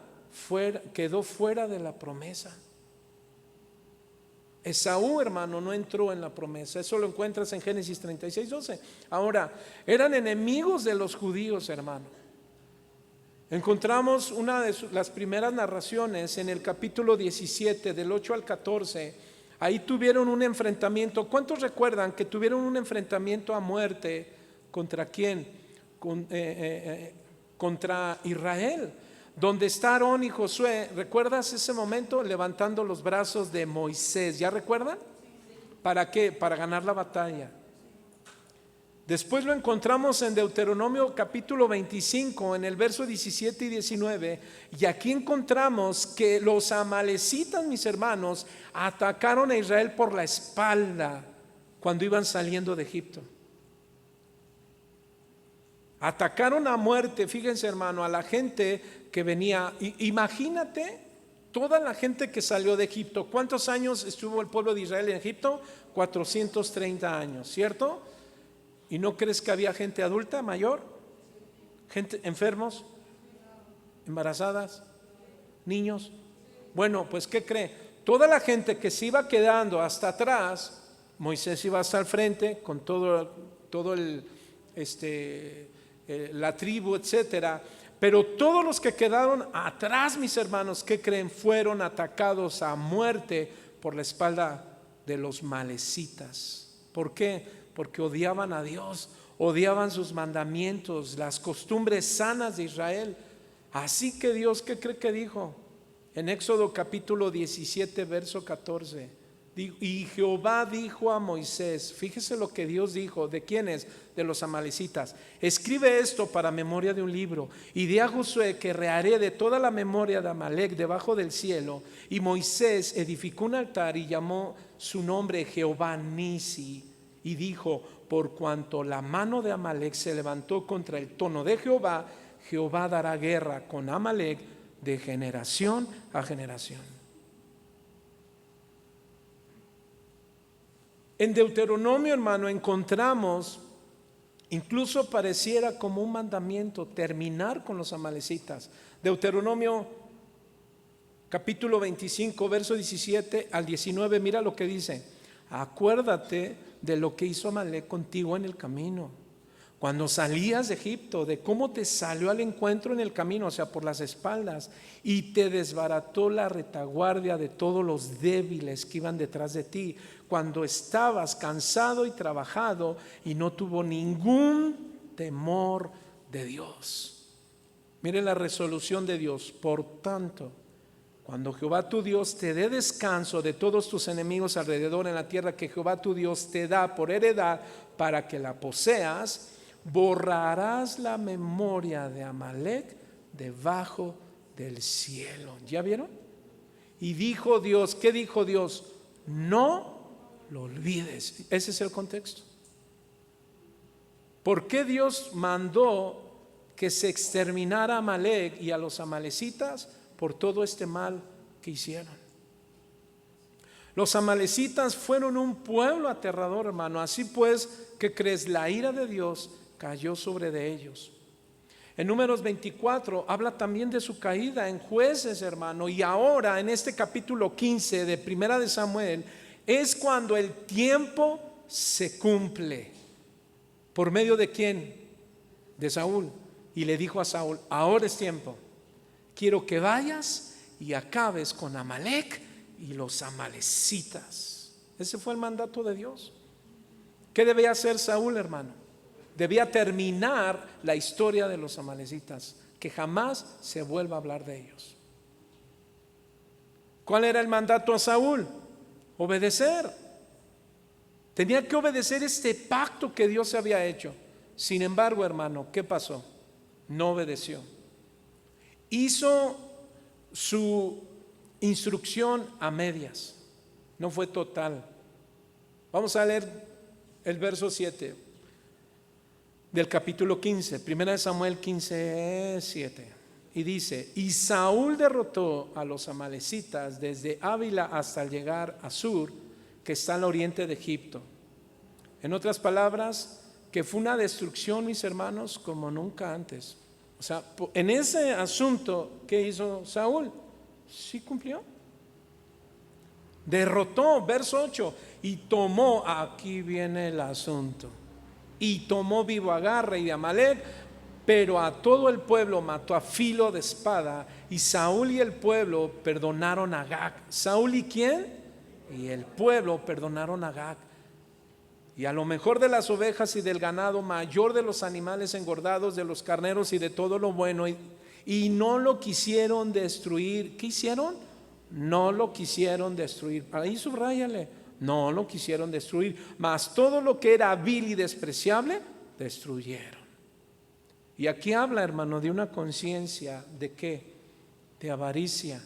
quedó fuera de la promesa? Esaú, hermano, no entró en la promesa. Eso lo encuentras en Génesis 36:12. Ahora, eran enemigos de los judíos, hermano. Encontramos una de las primeras narraciones en el capítulo 17, del 8 al 14. Ahí tuvieron un enfrentamiento. ¿Cuántos recuerdan que tuvieron un enfrentamiento a muerte? ¿Contra quién? Contra Israel, donde está Aarón y Josué. ¿Recuerdas ese momento? Levantando los brazos de Moisés. ¿Ya recuerdan? ¿Para qué? Para ganar la batalla. Después lo encontramos en Deuteronomio capítulo 25, en el verso 17 y 19. Y aquí encontramos que los amalecitas, mis hermanos, atacaron a Israel por la espalda cuando iban saliendo de Egipto. Atacaron a muerte, fíjense, hermano, a la gente que venía. Imagínate toda la gente que salió de Egipto. ¿Cuántos años estuvo el pueblo de Israel en Egipto? 430 años, ¿cierto? ¿Y no crees que había gente adulta, mayor? Gente enfermos, embarazadas, niños. Bueno, pues ¿qué cree? Toda la gente que se iba quedando hasta atrás, Moisés iba hasta el frente con todo la tribu, etcétera. Pero todos los que quedaron atrás, mis hermanos, ¿qué creen? Fueron atacados a muerte por la espalda de los malecitas. ¿Por qué? Porque odiaban a Dios, odiaban sus mandamientos, las costumbres sanas de Israel. Así que Dios, ¿qué cree que dijo? En Éxodo capítulo 17, verso 14. Y Jehová dijo a Moisés, fíjese lo que Dios dijo, ¿de quiénes? De los amalecitas. Escribe esto para memoria de un libro, y di a Josué que reharé de toda la memoria de Amalec debajo del cielo. Y Moisés edificó un altar y llamó su nombre Jehová Nisi, y dijo, por cuanto la mano de Amalec se levantó contra el trono de Jehová, Jehová dará guerra con Amalec de generación a generación. En Deuteronomio, hermano, encontramos, incluso pareciera como un mandamiento, terminar con los amalecitas. Deuteronomio capítulo 25, verso 17 al 19, mira lo que dice: acuérdate de lo que hizo Amalec contigo en el camino, cuando salías de Egipto, de cómo te salió al encuentro en el camino, o sea, por las espaldas, y te desbarató la retaguardia de todos los débiles que iban detrás de ti, cuando estabas cansado y trabajado, y no tuvo ningún temor de Dios. Mire la resolución de Dios: por tanto, cuando Jehová tu Dios te dé descanso de todos tus enemigos alrededor en la tierra que Jehová tu Dios te da por heredad para que la poseas, borrarás la memoria de Amalec debajo del cielo. ¿Ya vieron? Y dijo Dios, ¿qué dijo Dios? No lo olvides. Ese es el contexto. ¿Por qué Dios mandó que se exterminara a Amalec y a los amalecitas? Por todo este mal que hicieron. Los amalecitas fueron un pueblo aterrador, hermano. Así pues, ¿qué crees? La ira de Dios cayó sobre de ellos. En Números 24 habla también de su caída. En Jueces, hermano, y ahora en este capítulo 15 de Primera de Samuel es cuando el tiempo se cumple. ¿Por medio de quién? De Saúl. Y le dijo a Saúl: ahora es tiempo, quiero que vayas y acabes con Amalec y los amalecitas. Ese fue el mandato de Dios. ¿Qué debía hacer Saúl, hermano? Debía terminar la historia de los amalecitas, que jamás se vuelva a hablar de ellos. ¿Cuál era el mandato a Saúl? Obedecer. Tenía que obedecer este pacto que Dios había hecho. Sin embargo, hermano, ¿qué pasó? No obedeció. Hizo su instrucción a medias, no fue total. Vamos a leer el verso 7 del capítulo 15, Primera de Samuel 15, 7. Y dice: y Saúl derrotó a los amalecitas desde Ávila hasta llegar a Sur, que está al oriente de Egipto. En otras palabras, que fue una destrucción, mis hermanos, como nunca antes. O sea, en ese asunto, ¿qué hizo Saúl? Sí cumplió. Derrotó, verso 8, y tomó, aquí viene el asunto, y tomó vivo a Agar, rey de Amalec, pero a todo el pueblo mató a filo de espada. Y Saúl y el pueblo perdonaron a Agag. ¿Saúl y quién? Y el pueblo perdonaron a Agag. Y a lo mejor de las ovejas y del ganado, mayor de los animales engordados, de los carneros y de todo lo bueno, y no lo quisieron destruir. ¿Qué hicieron? No lo quisieron destruir. Ahí subráyale: no lo quisieron destruir, mas todo lo que era vil y despreciable destruyeron. Y aquí habla, hermano, de una conciencia ¿de qué? De avaricia.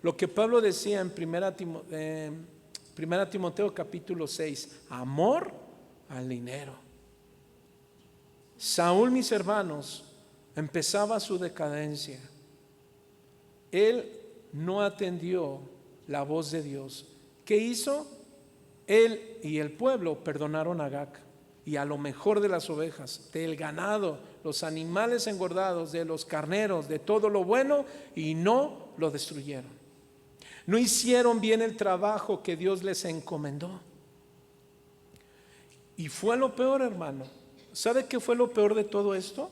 Lo que Pablo decía en Primera Timoteo capítulo 6, amor al dinero. Saúl, mis hermanos, empezaba su decadencia. Él no atendió la voz de Dios. ¿Qué hizo? Él y el pueblo perdonaron a Agag y a lo mejor de las ovejas, del ganado, los animales engordados, de los carneros, de todo lo bueno, y no lo destruyeron. No hicieron bien el trabajo que Dios les encomendó. Y fue lo peor, hermano. ¿Sabe qué fue lo peor de todo esto?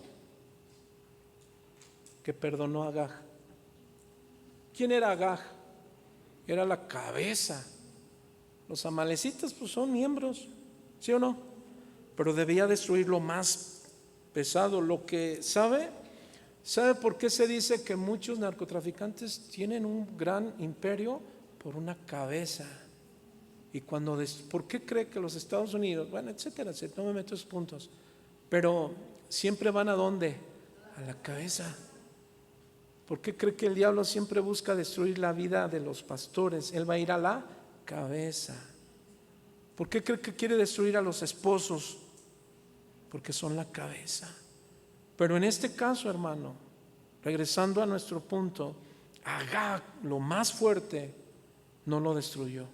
Que perdonó a Agag. ¿Quién era Agag? Era la cabeza. Los amalecitas pues son miembros, ¿sí o no? Pero debía destruir lo más pesado. Lo que ¿sabe por qué se dice que muchos narcotraficantes tienen un gran imperio? por una cabeza. Y ¿por qué cree que los Estados Unidos, bueno, etcétera, etcétera, no me meto en esos puntos, pero siempre van ¿a dónde? A la cabeza. ¿Por qué cree que el diablo siempre busca destruir la vida de los pastores? Él va a ir a la cabeza. ¿Por qué cree que quiere destruir a los esposos? Porque son la cabeza. Pero en este caso, hermano, regresando a nuestro punto, Agag, lo más fuerte, no lo destruyó.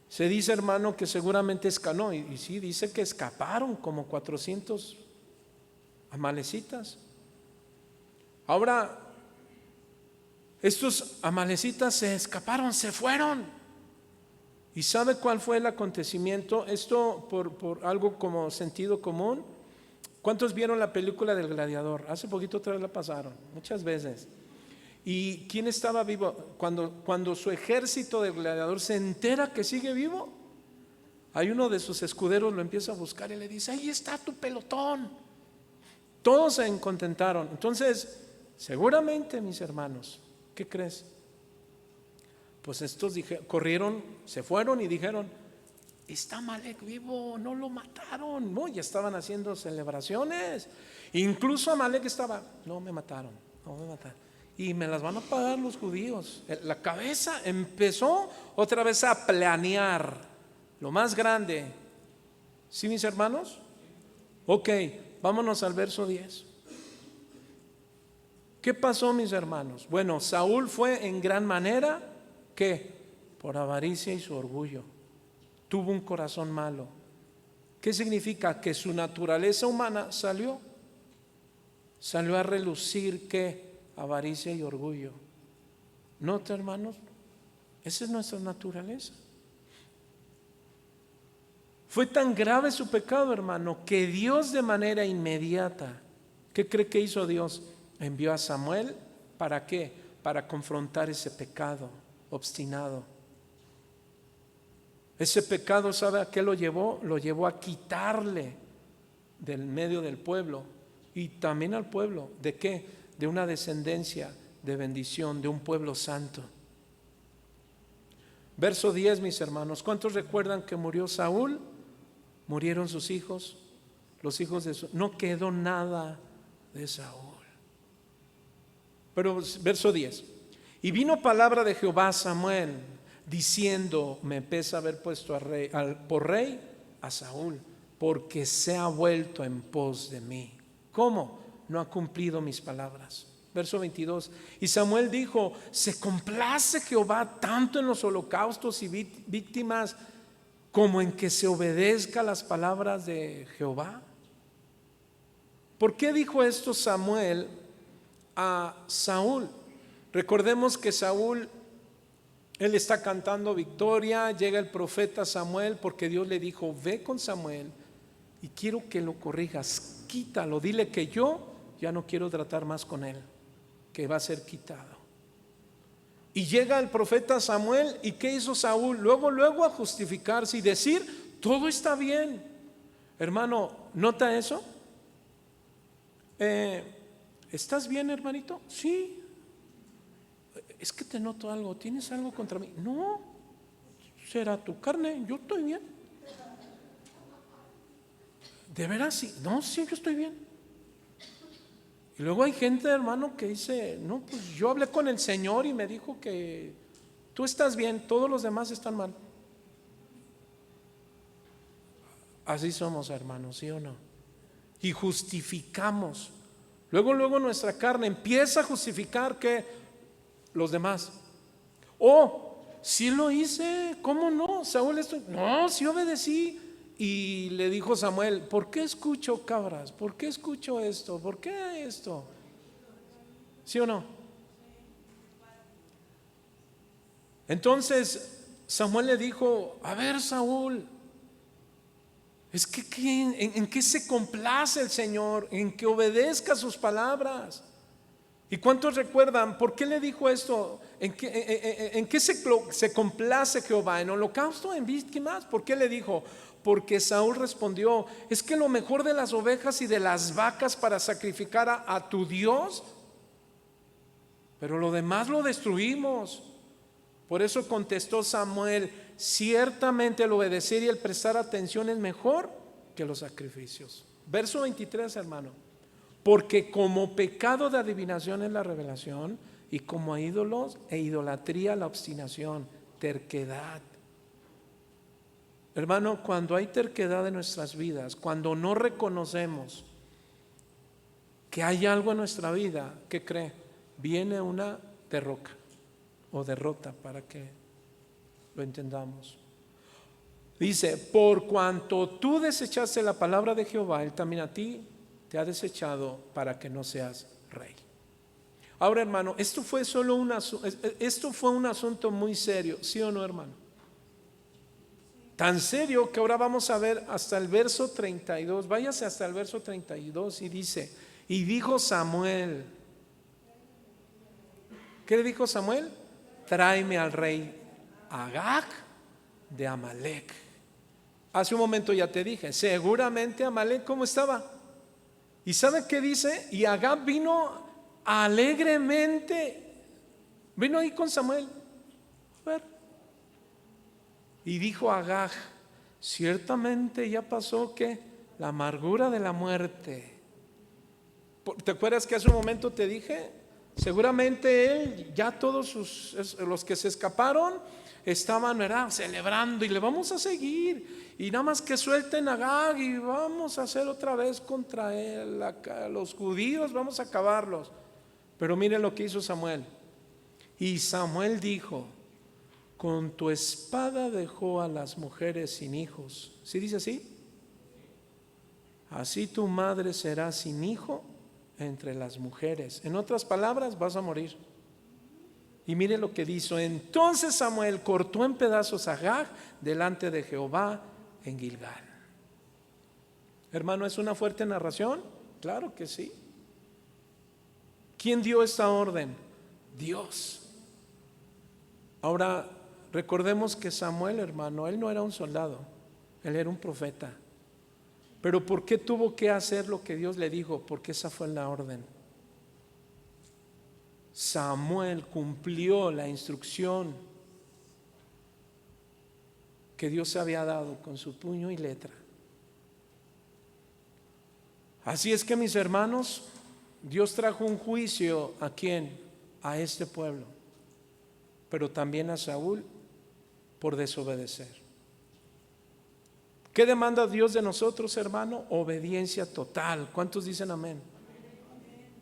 Se dice, hermano, que seguramente escapó, y sí, dice que escaparon como 400 amalecitas. Ahora, estos amalecitas se escaparon, se fueron. ¿Y sabe cuál fue el acontecimiento? Esto por algo como sentido común. ¿Cuántos vieron la película del Gladiador? Hace poquito otra vez la pasaron, muchas veces. ¿Y quién estaba vivo? Cuando su ejército del Gladiador se entera que sigue vivo, hay uno de sus escuderos, lo empieza a buscar y le dice: ahí está tu pelotón. Todos se contentaron. Entonces, seguramente, mis hermanos, ¿qué crees? Pues estos corrieron, se fueron y dijeron: está Amalek vivo, no lo mataron. No, ya estaban haciendo celebraciones. Incluso Amalek estaba: no me mataron, no me mataron, y me las van a pagar los judíos. La cabeza empezó otra vez a planear lo más grande. ¿Sí, mis hermanos? Ok, vámonos al verso 10. ¿Qué pasó, mis hermanos? Bueno, Saúl fue en gran manera, ¿qué? Por avaricia y su orgullo. Tuvo un corazón malo. ¿Qué significa? Que su naturaleza humana salió a relucir, ¿qué? Avaricia y orgullo. ¿Nota, hermanos? Esa es nuestra naturaleza. Fue tan grave su pecado, hermano, que Dios de manera inmediata, ¿qué cree que hizo Dios? Envió a Samuel, ¿para qué? Para confrontar ese pecado obstinado. Ese pecado, ¿sabe a qué lo llevó? Lo llevó a quitarle del medio del pueblo, y también al pueblo, ¿de qué? De una descendencia de bendición, de un pueblo santo. Verso 10, mis hermanos. ¿Cuántos recuerdan que murió Saúl? Murieron sus hijos, los hijos de Saúl. No quedó nada de Saúl. Pero verso 10. Y vino palabra de Jehová a Samuel, diciendo: me pesa haber puesto por rey a Saúl, porque se ha vuelto en pos de mí. ¿Cómo? No ha cumplido mis palabras. Verso 22. Y Samuel dijo: ¿se complace Jehová tanto en los holocaustos y víctimas como en que se obedezca las palabras de Jehová? ¿Por qué dijo esto Samuel a Saúl? Recordemos que Saúl, él está cantando victoria, llega el profeta Samuel, porque Dios le dijo: ve con Samuel y quiero que lo corrijas, quítalo, dile que yo ya no quiero tratar más con él, que va a ser quitado. Y llega el profeta Samuel, ¿y qué hizo Saúl? Luego a justificarse y decir: todo está bien. Hermano, ¿nota eso? ¿Estás bien, hermanito? Sí. Es que te noto algo, ¿tienes algo contra mí? No, será tu carne, yo estoy bien. ¿De veras? Sí. No, sí, yo estoy bien. Y luego hay gente, hermano, que dice: no, pues yo hablé con el Señor y me dijo que tú estás bien, todos los demás están mal. Así somos, hermanos, ¿sí o no? Y justificamos. Luego nuestra carne empieza a justificar que los demás. Sí lo hice, ¿cómo no? Saúl, no, sí obedecí. Y le dijo Samuel: ¿por qué escucho cabras? ¿Por qué escucho esto? ¿Por qué esto? ¿Sí o no? Entonces Samuel le dijo: a ver, Saúl, es que ¿en qué se complace el Señor? En que obedezca sus palabras. ¿Y cuántos recuerdan por qué le dijo esto? ¿En qué se complace Jehová? ¿En holocausto? ¿En víctimas? ¿Por qué le dijo? Porque Saúl respondió: es que lo mejor de las ovejas y de las vacas para sacrificar a tu Dios, pero lo demás lo destruimos. Por eso contestó Samuel: ciertamente el obedecer y el prestar atención es mejor que los sacrificios. Verso 23, hermano. Porque como pecado de adivinación es la revelación, y como a ídolos e idolatría la obstinación, terquedad. Hermano, cuando hay terquedad en nuestras vidas, cuando no reconocemos que hay algo en nuestra vida, ¿qué cree? Viene una derrota, para que lo entendamos. Dice: por cuanto tú desechaste la palabra de Jehová, Él también a ti te ha desechado para que no seas rey. Ahora, hermano, esto fue un asunto muy serio, ¿sí o no, hermano? Tan serio que ahora vamos a ver hasta el verso 32. Váyase hasta el verso 32 y dice: y dijo Samuel, ¿qué le dijo Samuel? Tráeme al rey Agag de Amalec. Hace un momento ya te dije, seguramente Amalec, ¿cómo estaba? ¿Y sabe qué dice? Y Agag vino alegremente, vino ahí con Samuel. A ver. Y dijo Agag: ciertamente ya pasó que la amargura de la muerte. ¿Te acuerdas que hace un momento te dije? Seguramente él, ya todos los que se escaparon estaban, ¿verdad?, celebrando, y le vamos a seguir, y nada más que suelten a Agag y vamos a hacer otra vez contra él, los judíos, vamos a acabarlos. Pero miren lo que hizo Samuel. Y Samuel dijo: con tu espada dejó a las mujeres sin hijos. ¿Sí dice así? Así tu madre será sin hijo entre las mujeres. En otras palabras, vas a morir. Y mire lo que dijo. Entonces Samuel cortó en pedazos a Agag delante de Jehová en Gilgal. Hermano, ¿es una fuerte narración? Claro que sí. ¿Quién dio esta orden? Dios. Ahora, recordemos que Samuel, hermano, él no era un soldado, él era un profeta. Pero ¿por qué tuvo que hacer lo que Dios le dijo? Porque esa fue la orden. Samuel cumplió la instrucción que Dios había dado con su puño y letra. Así es que, mis hermanos, Dios trajo un juicio ¿a quién? A este pueblo, pero también a Saúl por desobedecer. ¿Qué demanda Dios de nosotros, hermano? Obediencia total. ¿Cuántos dicen amén?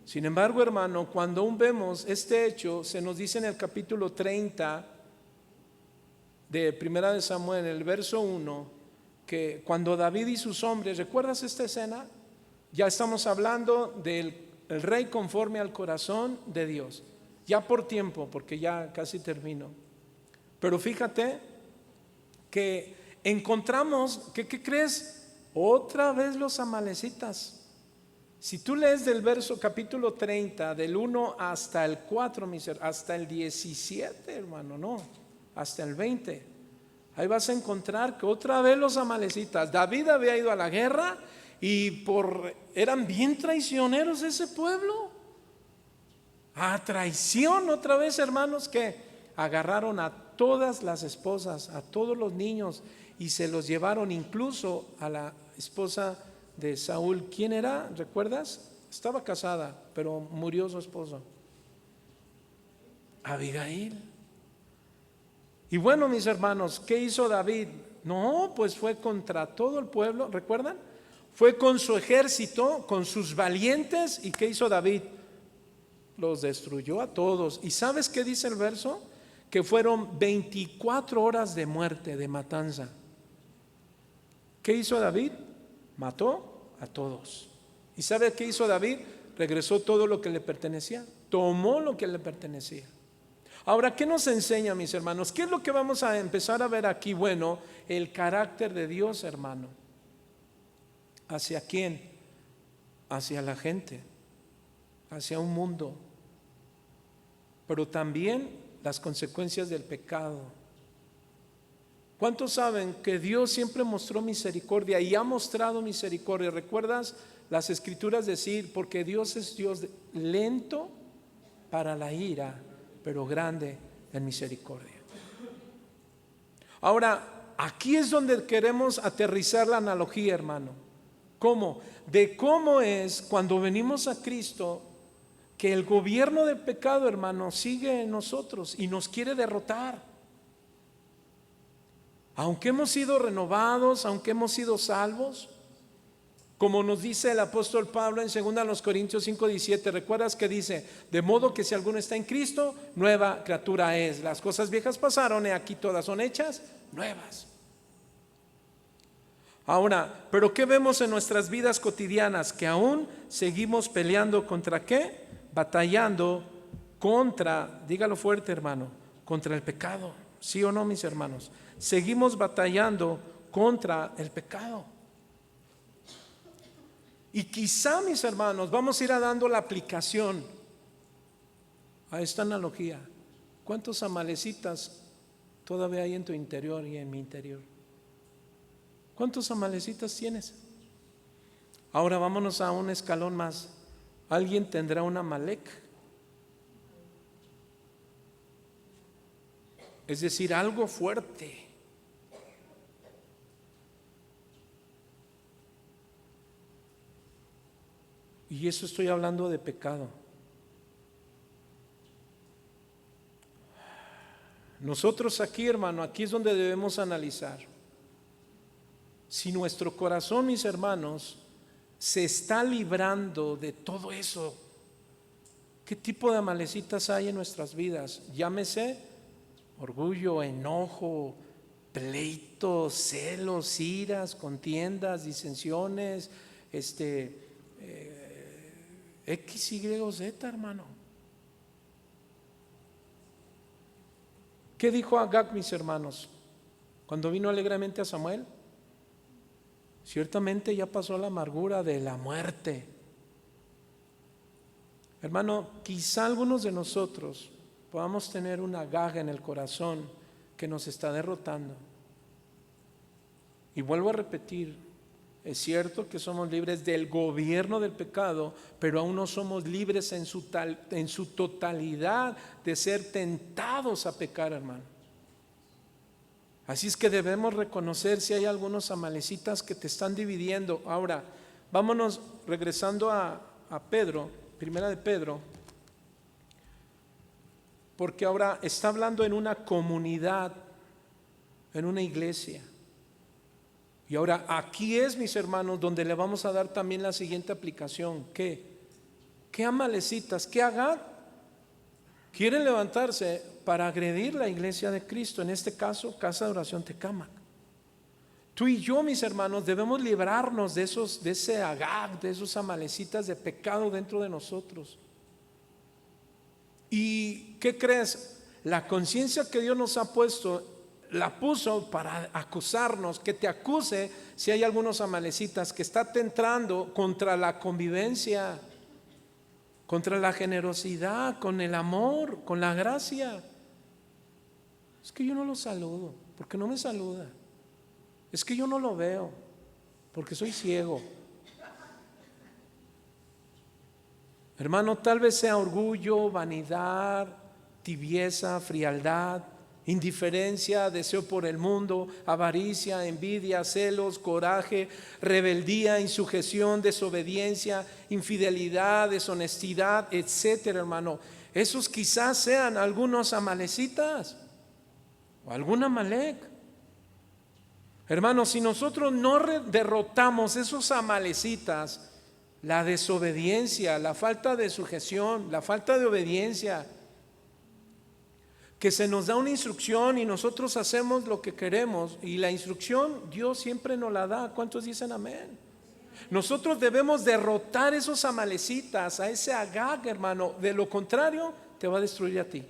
Sin embargo, hermano, cuando aún vemos este hecho, se nos dice en el capítulo 30 de Primera de Samuel, en el verso 1, que cuando David y sus hombres, ¿recuerdas esta escena? Ya estamos hablando del rey conforme al corazón de Dios. Ya por tiempo, porque ya casi termino. Pero fíjate que encontramos que, ¿qué crees? Otra vez los amalecitas. Si tú lees del verso capítulo 30, del 1 hasta el 4, hasta el 17, hermano, no, hasta el 20, ahí vas a encontrar que otra vez los amalecitas. David había ido a la guerra y eran bien traicioneros ese pueblo. A traición otra vez, hermanos, que agarraron a todas las esposas, a todos los niños, y se los llevaron incluso a la esposa de Saúl. ¿Quién era? ¿Recuerdas? Estaba casada, pero murió su esposo, Abigail. Y bueno, mis hermanos, ¿qué hizo David? No, pues fue contra todo el pueblo, ¿recuerdan? Fue con su ejército, con sus valientes. ¿Y qué hizo David? Los destruyó a todos. ¿Y sabes qué dice el verso? Que fueron 24 horas de muerte, de matanza. ¿Qué hizo David? Mató a todos. ¿Y sabe qué hizo David? Regresó todo lo que le pertenecía. Tomó lo que le pertenecía. Ahora, ¿qué nos enseña, mis hermanos? ¿Qué es lo que vamos a empezar a ver aquí? Bueno, el carácter de Dios, hermano. ¿Hacia quién? Hacia la gente, hacia un mundo, pero también las consecuencias del pecado. ¿Cuántos saben que Dios siempre mostró misericordia y ha mostrado misericordia? ¿Recuerdas las escrituras decir? Porque Dios es Dios lento para la ira, pero grande en misericordia. Ahora, aquí es donde queremos aterrizar la analogía, hermano. ¿Cómo? De cómo es cuando venimos a Cristo que el gobierno del pecado, hermano, sigue en nosotros y nos quiere derrotar. Aunque hemos sido renovados, aunque hemos sido salvos, como nos dice el apóstol Pablo en 2 Corintios 5:17, ¿recuerdas que dice? De modo que si alguno está en Cristo, nueva criatura es. Las cosas viejas pasaron y aquí todas son hechas nuevas. Ahora, ¿pero qué vemos en nuestras vidas cotidianas? Que aún seguimos peleando contra ¿qué? Batallando contra, dígalo fuerte, hermano, contra el pecado. ¿Sí o no, mis hermanos? Seguimos batallando contra el pecado. Y quizá, mis hermanos, vamos a ir dando la aplicación a esta analogía. ¿Cuántos amalecitas todavía hay en tu interior y en mi interior? ¿Cuántos amalecitas tienes? Ahora vámonos a un escalón más. ¿Alguien tendrá un Amalek? Es decir, algo fuerte. Y eso estoy hablando de pecado. Nosotros aquí, hermano, aquí es donde debemos analizar. Si nuestro corazón, mis hermanos, se está librando de todo eso, ¿qué tipo de amalecitas hay en nuestras vidas? Llámese orgullo, enojo, pleitos, celos, iras, contiendas, disensiones, X, Y o Z, hermano. ¿Qué dijo Agag, mis hermanos, cuando vino alegremente a Samuel? Ciertamente ya pasó la amargura de la muerte. Hermano, quizá algunos de nosotros podamos tener una Agag en el corazón que nos está derrotando. Y vuelvo a repetir, es cierto que somos libres del gobierno del pecado, pero aún no somos libres en su totalidad de ser tentados a pecar, hermano. Así es que debemos reconocer si hay algunos amalecitas que te están dividiendo. Ahora, vámonos regresando a Pedro, primera de Pedro, porque ahora está hablando en una comunidad, en una iglesia. Y ahora aquí es, mis hermanos, donde le vamos a dar también la siguiente aplicación. ¿Qué amalecitas, qué Agag quieren levantarse para agredir la iglesia de Cristo? En este caso, Casa de Oración Tecámac. Tú y yo, mis hermanos, debemos librarnos de ese Agag, de esos amalecitas de pecado dentro de nosotros. ¿Y qué crees? La conciencia que Dios nos ha puesto, la puso para acusarnos, que te acuse si hay algunos amalecitas que está tentando contra la convivencia, contra la generosidad, con el amor, con la gracia. Es que yo no lo saludo, porque no me saluda. Es que yo no lo veo, porque soy ciego. Hermano, tal vez sea orgullo, vanidad, tibieza, frialdad, indiferencia, deseo por el mundo, avaricia, envidia, celos, coraje, rebeldía, insujeción, desobediencia, infidelidad, deshonestidad, etcétera, hermano. Esos quizás sean algunos amalecitas o algún Amalek. Hermano, si nosotros no derrotamos esos amalecitas, la desobediencia, la falta de sujeción, la falta de obediencia, que se nos da una instrucción y nosotros hacemos lo que queremos, y la instrucción Dios siempre nos la da. ¿Cuántos dicen amén? Nosotros debemos derrotar esos amalecitas, a ese Agag, hermano. De lo contrario, te va a destruir a ti.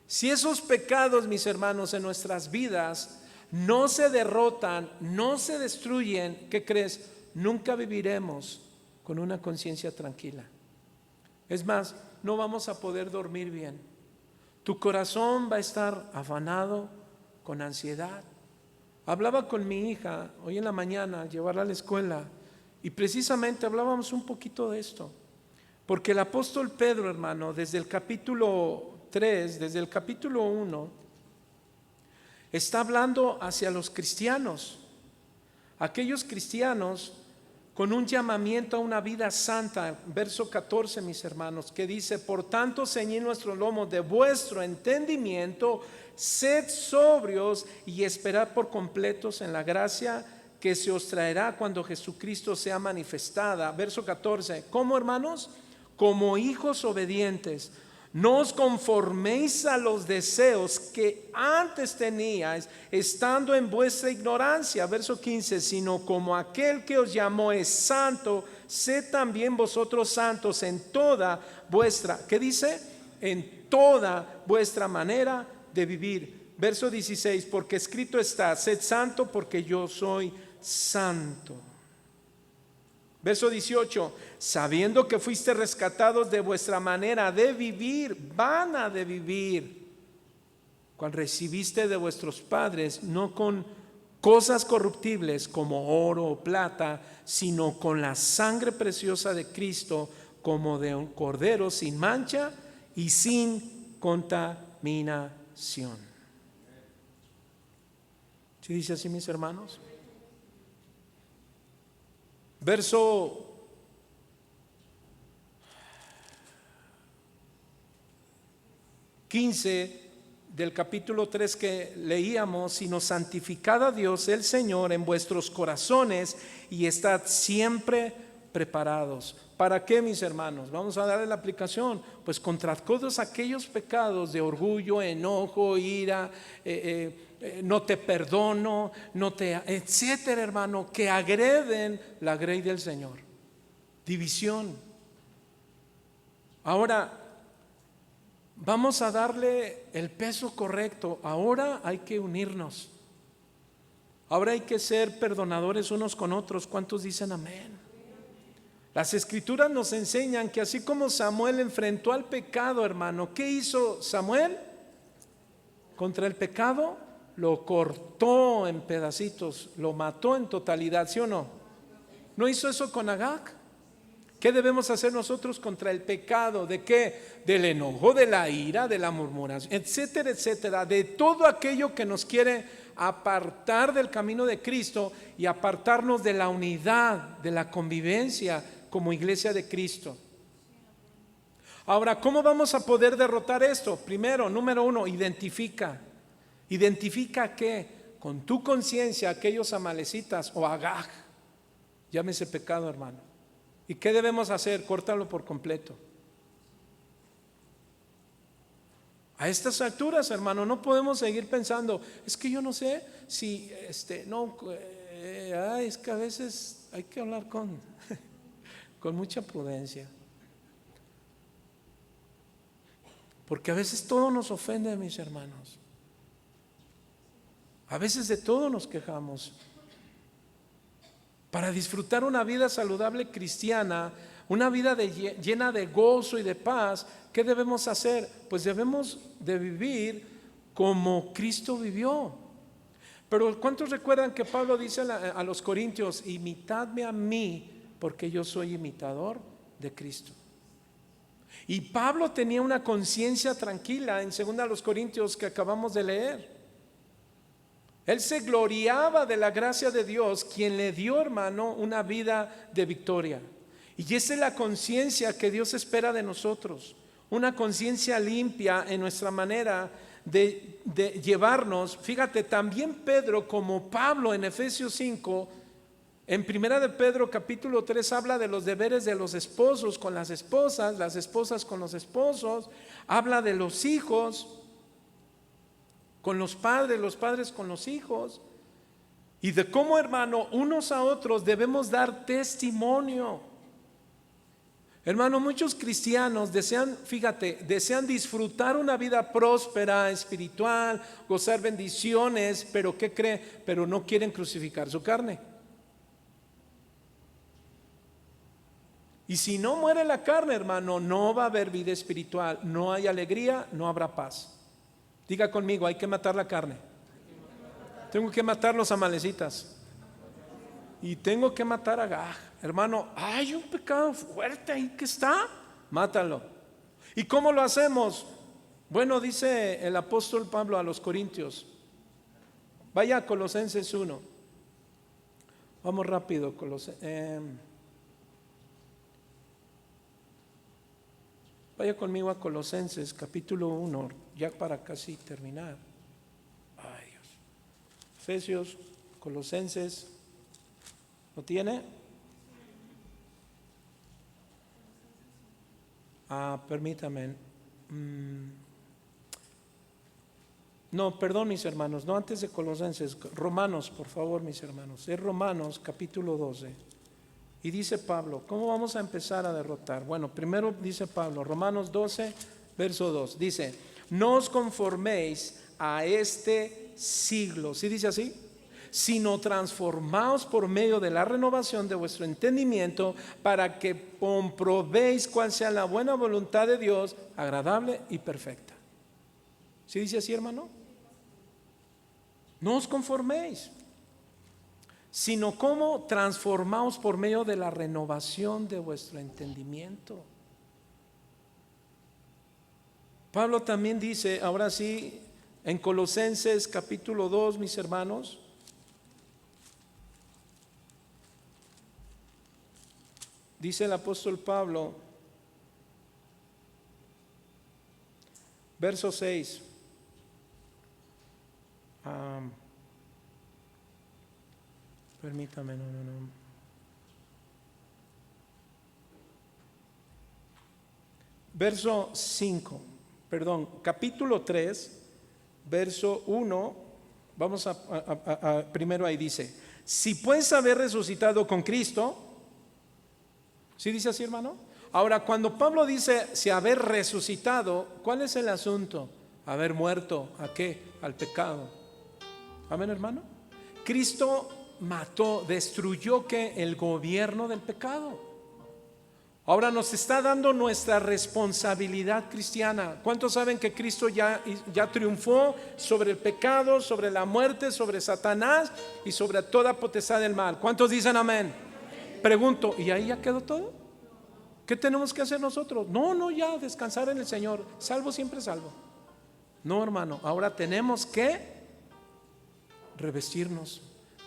Si esos pecados, mis hermanos, en nuestras vidas no se derrotan, no se destruyen, ¿qué crees? Nunca viviremos con una conciencia tranquila. Es más, no vamos a poder dormir bien. Tu corazón va a estar afanado, con ansiedad. Hablaba con mi hija hoy en la mañana, llevarla a la escuela, y precisamente hablábamos un poquito de esto, porque el apóstol Pedro, hermano, desde el capítulo 3, desde el capítulo 1, Está hablando hacia los cristianos, aquellos cristianos con un llamamiento a una vida santa. Verso 14, mis hermanos, que dice: por tanto, ceñid nuestro lomo de vuestro entendimiento, sed sobrios y esperad por completos en la gracia que se os traerá cuando Jesucristo sea manifestada. Verso 14, ¿cómo, hermanos? Como hijos obedientes, no os conforméis a los deseos que antes teníais, estando en vuestra ignorancia. Verso 15, sino como aquel que os llamó es santo, sed también vosotros santos en toda vuestra, ¿qué dice? En toda vuestra manera de vivir. Verso 16, porque escrito está: sed santo porque yo soy santo. Verso 18, sabiendo que fuiste rescatados de vuestra manera de vivir, vana de vivir, cual recibiste de vuestros padres, no con cosas corruptibles como oro o plata, sino con la sangre preciosa de Cristo, como de un cordero sin mancha y sin contaminación. ¿Sí dice así, mis hermanos? Verso 15 del capítulo 3 que leíamos: sino santificad a Dios el Señor en vuestros corazones y estad siempre preparados. ¿Para qué, mis hermanos? Vamos a darle la aplicación. Pues contra todos aquellos pecados de orgullo, enojo, ira, no te perdono, etcétera, hermano, que agreden la grey del Señor. División. Ahora vamos a darle el peso correcto. Ahora hay que unirnos. Ahora hay que ser perdonadores unos con otros. ¿Cuántos dicen amén? Las escrituras nos enseñan que así como Samuel enfrentó al pecado, hermano, ¿qué hizo Samuel? Contra el pecado lo cortó en pedacitos, lo mató en totalidad, ¿sí o no? ¿No hizo eso con Agag? ¿Qué debemos hacer nosotros contra el pecado? ¿De qué? Del enojo, de la ira, de la murmuración, etcétera, etcétera, de todo aquello que nos quiere apartar del camino de Cristo y apartarnos de la unidad, de la convivencia como iglesia de Cristo. Ahora, ¿cómo vamos a poder derrotar esto? Primero, número uno, identifica. ¿Identifica qué? Con tu conciencia aquellos amalecitas o Agag. Llámese pecado, hermano. ¿Y qué debemos hacer? Córtalo por completo. A estas alturas, hermano, no podemos seguir pensando: es que yo no sé si es que a veces hay que hablar con mucha prudencia, porque a veces todo nos ofende, mis hermanos. A veces de todo nos quejamos. Para disfrutar una vida saludable cristiana, una vida llena de gozo y de paz, ¿qué debemos hacer? Pues debemos de vivir como Cristo vivió. Pero ¿cuántos recuerdan que Pablo dice a los corintios: imitadme a mí, porque yo soy imitador de Cristo? Y Pablo tenía una conciencia tranquila en 2 Corintios que acabamos de leer. Él se gloriaba de la gracia de Dios, quien le dio, hermano, una vida de victoria. Y esa es la conciencia que Dios espera de nosotros, una conciencia limpia en nuestra manera de llevarnos. Fíjate, también Pedro, como Pablo en Efesios 5, en Primera de Pedro capítulo 3 habla de los deberes de los esposos con las esposas con los esposos, habla de los hijos con los padres con los hijos, y de cómo, hermano, unos a otros debemos dar testimonio. Hermano, muchos cristianos desean disfrutar una vida próspera, espiritual, gozar bendiciones, pero ¿qué cree? Pero no quieren crucificar su carne. Y si no muere la carne, hermano, no va a haber vida espiritual, no hay alegría, no habrá paz. Diga conmigo: hay que matar la carne. Tengo que matar los amalecitas. Y tengo que matar a Agag. Hermano, hay un pecado fuerte ahí que está. Mátalo. ¿Y cómo lo hacemos? Bueno, dice el apóstol Pablo a los Corintios: Vaya a Colosenses 1. Vamos rápido, vaya conmigo a Colosenses capítulo 1, ya para casi terminar. Ay, Dios. Efesios, Colosenses, ¿lo tiene? Permítame. No, perdón, mis hermanos, no, antes de Colosenses, Romanos, por favor, mis hermanos. Es Romanos capítulo 12. Y dice Pablo, ¿cómo vamos a empezar a derrotar? Bueno, primero dice Pablo, Romanos 12, verso 2, dice: no os conforméis a este siglo. ¿Sí dice así? Sino transformaos por medio de la renovación de vuestro entendimiento, para que comprobéis cuál sea la buena voluntad de Dios, agradable y perfecta. ¿Sí dice así, hermano? No os conforméis, sino como transformaos por medio de la renovación de vuestro entendimiento. Pablo también dice, ahora sí, en Colosenses capítulo 2, mis hermanos, dice el apóstol Pablo, verso 6. Permítame, no. Verso 5, perdón, capítulo 3, verso 1, vamos a primero ahí dice: si pues haber resucitado con Cristo. ¿Sí dice así, hermano? Ahora, cuando Pablo dice si haber resucitado, ¿cuál es el asunto? Haber muerto, ¿a qué? Al pecado. Amén, hermano. Cristo mató, destruyó que el gobierno del pecado. Ahora nos está dando nuestra responsabilidad cristiana. ¿Cuántos saben que Cristo ya triunfó sobre el pecado, sobre la muerte, sobre Satanás y sobre toda potestad del mal? ¿Cuántos dicen amén? Pregunto, ¿y ahí ya quedó todo? ¿Qué tenemos que hacer nosotros? No, ya descansar en el Señor. Salvo siempre salvo. No, hermano, ahora tenemos que revestirnos,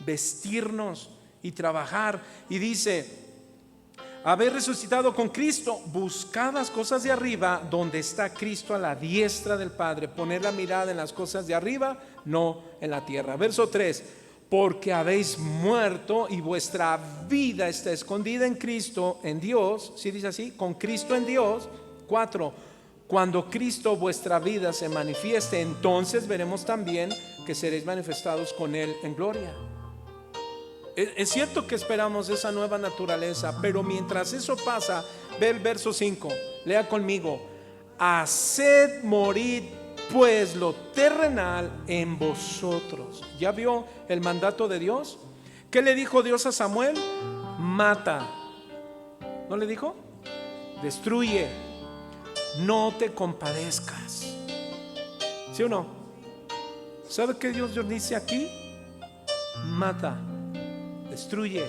vestirnos y trabajar. Y dice: haber resucitado con Cristo, buscad las cosas de arriba, donde está Cristo a la diestra del Padre. Poner la mirada en las cosas de arriba, no en la tierra. Verso 3: porque habéis muerto y vuestra vida está escondida en Cristo, en Dios. ¿Sí dice así? Con Cristo en Dios. 4: cuando Cristo vuestra vida se manifieste, entonces veremos también que seréis manifestados con Él en gloria. Es cierto que esperamos esa nueva naturaleza, pero mientras eso pasa, ve el verso 5, lea conmigo: haced morir pues lo terrenal en vosotros. ¿Ya vio el mandato de Dios? ¿Qué le dijo Dios a Samuel? Mata. ¿No le dijo? Destruye. No te compadezcas. ¿Sí o no? ¿Sabe qué Dios dice aquí? Mata, destruye.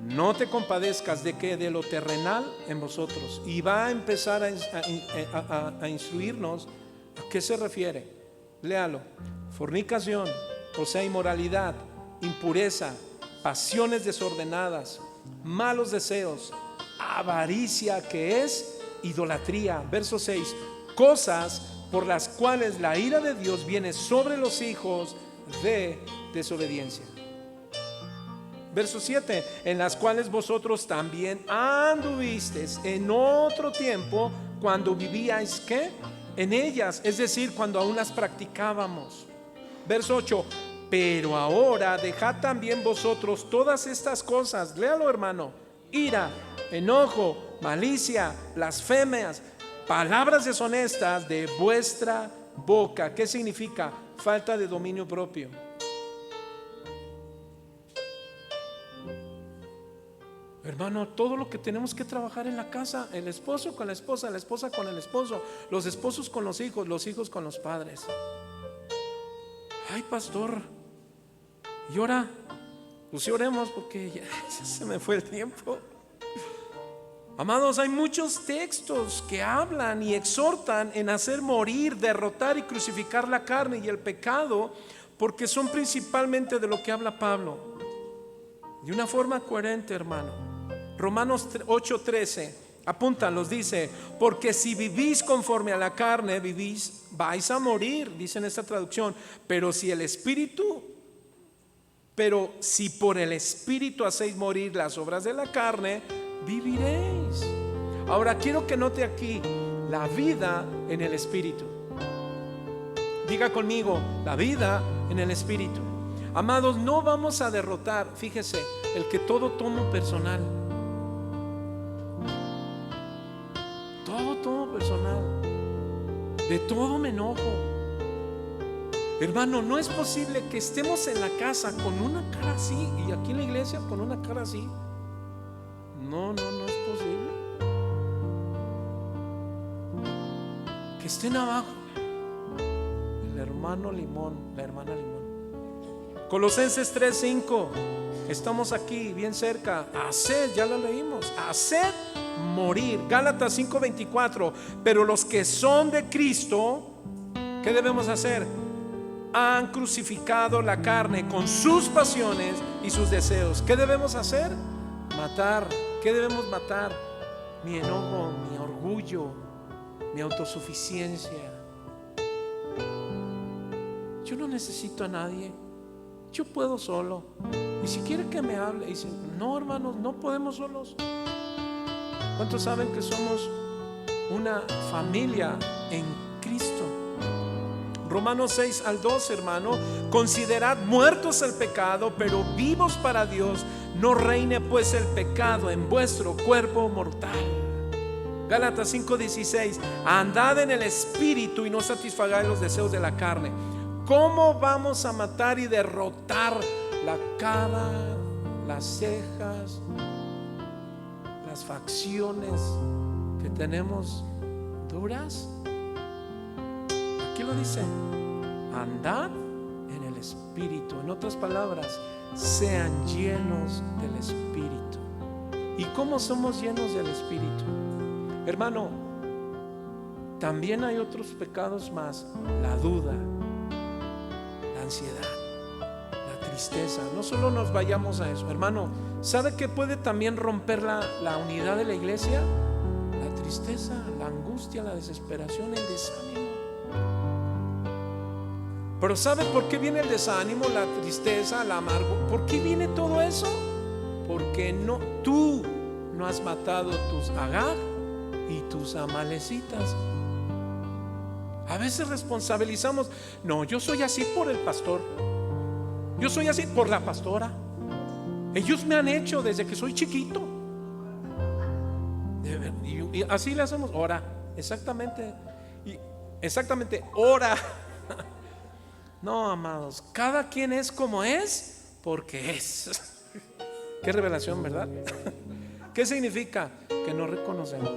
No te compadezcas de que de lo terrenal en vosotros. Y va a empezar a instruirnos. ¿A qué se refiere? Léalo: fornicación, o sea, inmoralidad, impureza, pasiones desordenadas, malos deseos, avaricia, que es idolatría. Verso 6: cosas por las cuales la ira de Dios viene sobre los hijos de desobediencia. Verso 7: en las cuales vosotros también anduvisteis en otro tiempo, cuando vivíais, ¿qué? En ellas, es decir, cuando aún las practicábamos. Verso 8: pero ahora dejad también vosotros todas estas cosas. Léalo, hermano: ira, enojo, malicia, blasfemias, palabras deshonestas de vuestra boca. ¿Qué significa? Falta de dominio propio. Hermano, todo lo que tenemos que trabajar en la casa: el esposo con la esposa, la esposa con el esposo, los esposos con los hijos con los padres. Ay, pastor, ¿y ahora? Pues sí, oremos, porque ya se me fue el tiempo. Amados, hay muchos textos que hablan y exhortan en hacer morir, derrotar y crucificar la carne y el pecado, porque son principalmente de lo que habla Pablo, de una forma coherente, hermano. Romanos 8:13, apúntalos, dice: porque si vivís conforme a la carne, vais a morir, dice en esta traducción. Pero si por el Espíritu hacéis morir las obras de la carne, viviréis. Ahora quiero que note aquí la vida en el Espíritu. Diga conmigo: la vida en el Espíritu. Amados, no vamos a derrotar, fíjese, el que todo tomo personal. Todo tomo personal. De todo me enojo. Hermano, no es posible que estemos en la casa con una cara así y aquí en la iglesia con una cara así. No es posible. Que estén abajo el hermano limón, la hermana limón. Colosenses 3:5, estamos aquí bien cerca. Haced, ya lo leímos, haced morir. Gálatas 5:24, pero los que son de Cristo, ¿qué debemos hacer? Han crucificado la carne con sus pasiones y sus deseos. ¿Qué debemos hacer? Matar. ¿Qué debemos matar? Mi enojo, mi orgullo, mi autosuficiencia. Yo no necesito a nadie. Yo puedo solo. Ni siquiera que me hable. Y dicen: no, hermanos, no podemos solos. ¿Cuántos saben que somos una familia en Cristo? Romanos 6:12, hermano: considerad muertos al pecado, pero vivos para Dios. No reine pues el pecado en vuestro cuerpo mortal. Gálatas 5:16, andad en el Espíritu y no satisfagáis los deseos de la carne. ¿Cómo vamos a matar y derrotar la cara, las cejas, las facciones que tenemos duras? Aquí lo dice: andad en el Espíritu. En otras palabras, sean llenos del Espíritu. ¿Y cómo somos llenos del Espíritu? Hermano, también hay otros pecados más: la duda, la ansiedad, la tristeza. No solo nos vayamos a eso, hermano. ¿Sabe qué puede también romper la unidad de la iglesia? La tristeza, la angustia, la desesperación, el desánimo. Pero ¿sabe por qué viene el desánimo, la tristeza, el amargo? ¿Por qué viene todo eso? Porque tú no has matado tus Agag y tus amalecitas. A veces responsabilizamos: no, yo soy así por el pastor, yo soy así por la pastora, ellos me han hecho desde que soy chiquito. Y así le hacemos. Ora, exactamente, ora. No, amados, cada quien es como es porque es. Qué revelación, ¿verdad? ¿Qué significa? Que no reconocemos.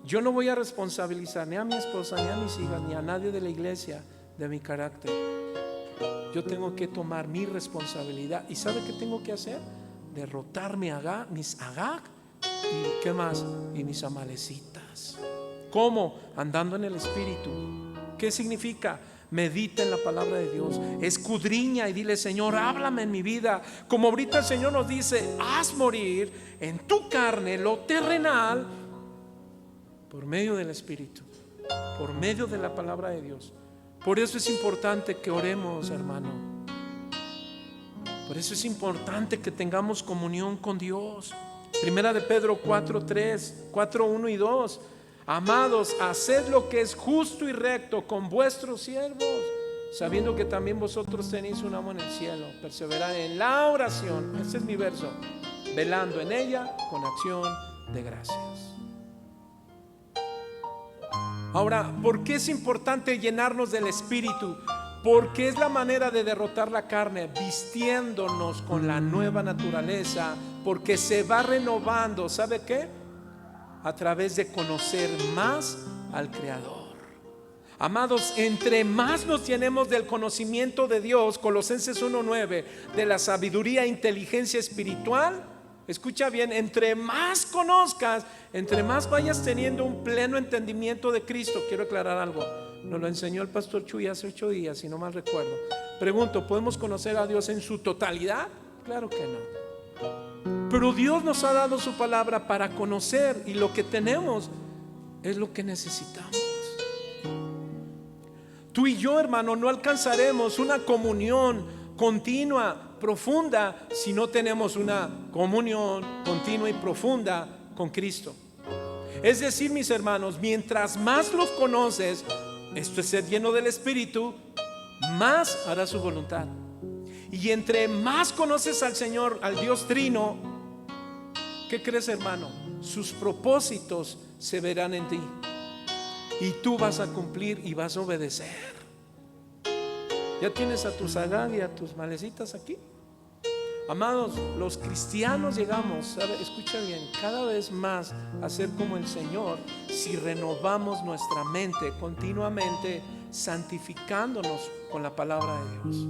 Yo no voy a responsabilizar ni a mi esposa, ni a mis hijas, ni a nadie de la iglesia de mi carácter. Yo tengo que tomar mi responsabilidad. ¿Y sabe qué tengo que hacer? Derrotar mis Agag y ¿qué más? Y mis amalecitas. ¿Cómo? Andando en el Espíritu. ¿Qué significa? Medita en la palabra de Dios, escudriña y dile: Señor, háblame en mi vida. Como ahorita el Señor nos dice: haz morir en tu carne lo terrenal por medio del Espíritu, por medio de la palabra de Dios. Por eso es importante que oremos, hermano. Por eso es importante que tengamos comunión con Dios. Primera de Pedro 4:3, 4:1 y 2. Amados, haced lo que es justo y recto con vuestros siervos, sabiendo que también vosotros tenéis un amo en el cielo. Perseverad en la oración, ese es mi verso, velando en ella con acción de gracias. Ahora, ¿por qué es importante llenarnos del Espíritu? Porque es la manera de derrotar la carne, vistiéndonos con la nueva naturaleza, porque se va renovando. ¿Sabe qué? A través de conocer más al Creador. Amados, entre más nos llenemos del conocimiento de Dios, Colosenses 1:9, de la sabiduría e inteligencia espiritual, escucha bien, entre más conozcas, entre más vayas teniendo un pleno entendimiento de Cristo. Quiero aclarar algo: Nos lo enseñó el pastor Chuy hace 8 días, si no mal recuerdo. Pregunto, ¿podemos conocer a Dios en su totalidad? Claro que no. Pero Dios nos ha dado su palabra para conocer, y lo que tenemos es lo que necesitamos. Tú y yo, hermano, no alcanzaremos una comunión continua, profunda, si no tenemos una comunión continua y profunda con Cristo. Es decir, mis hermanos, mientras más los conoces, esto es ser lleno del Espíritu, más harás su voluntad. Y entre más conoces al Señor, al Dios Trino, ¿qué crees, hermano? Sus propósitos se verán en ti, y tú vas a cumplir y vas a obedecer. ¿Ya tienes a tu Sagán y a tus malecitas aquí? Amados, los cristianos llegamos, ¿sabe? Escucha bien, cada vez más a ser como el Señor si renovamos nuestra mente continuamente, santificándonos con la palabra de Dios.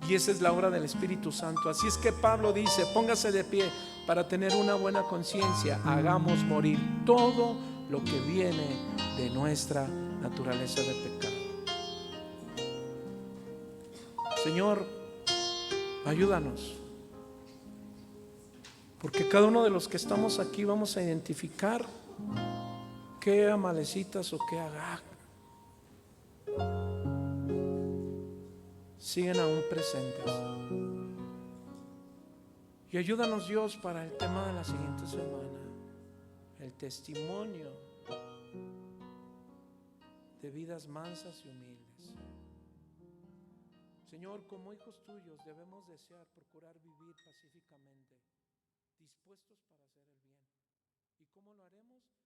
Y esa es la obra del Espíritu Santo. Así es que Pablo dice: póngase de pie para tener una buena conciencia, hagamos morir todo lo que viene de nuestra naturaleza de pecado. Señor, ayúdanos, porque cada uno de los que estamos aquí vamos a identificar qué amalecitas o qué Agag siguen aún presentes. Y ayúdanos, Dios, para el tema de la siguiente semana: el testimonio de vidas mansas y humildes. Señor, como hijos tuyos debemos desear, procurar vivir pacíficamente, dispuestos para hacer el bien. ¿Y cómo lo haremos?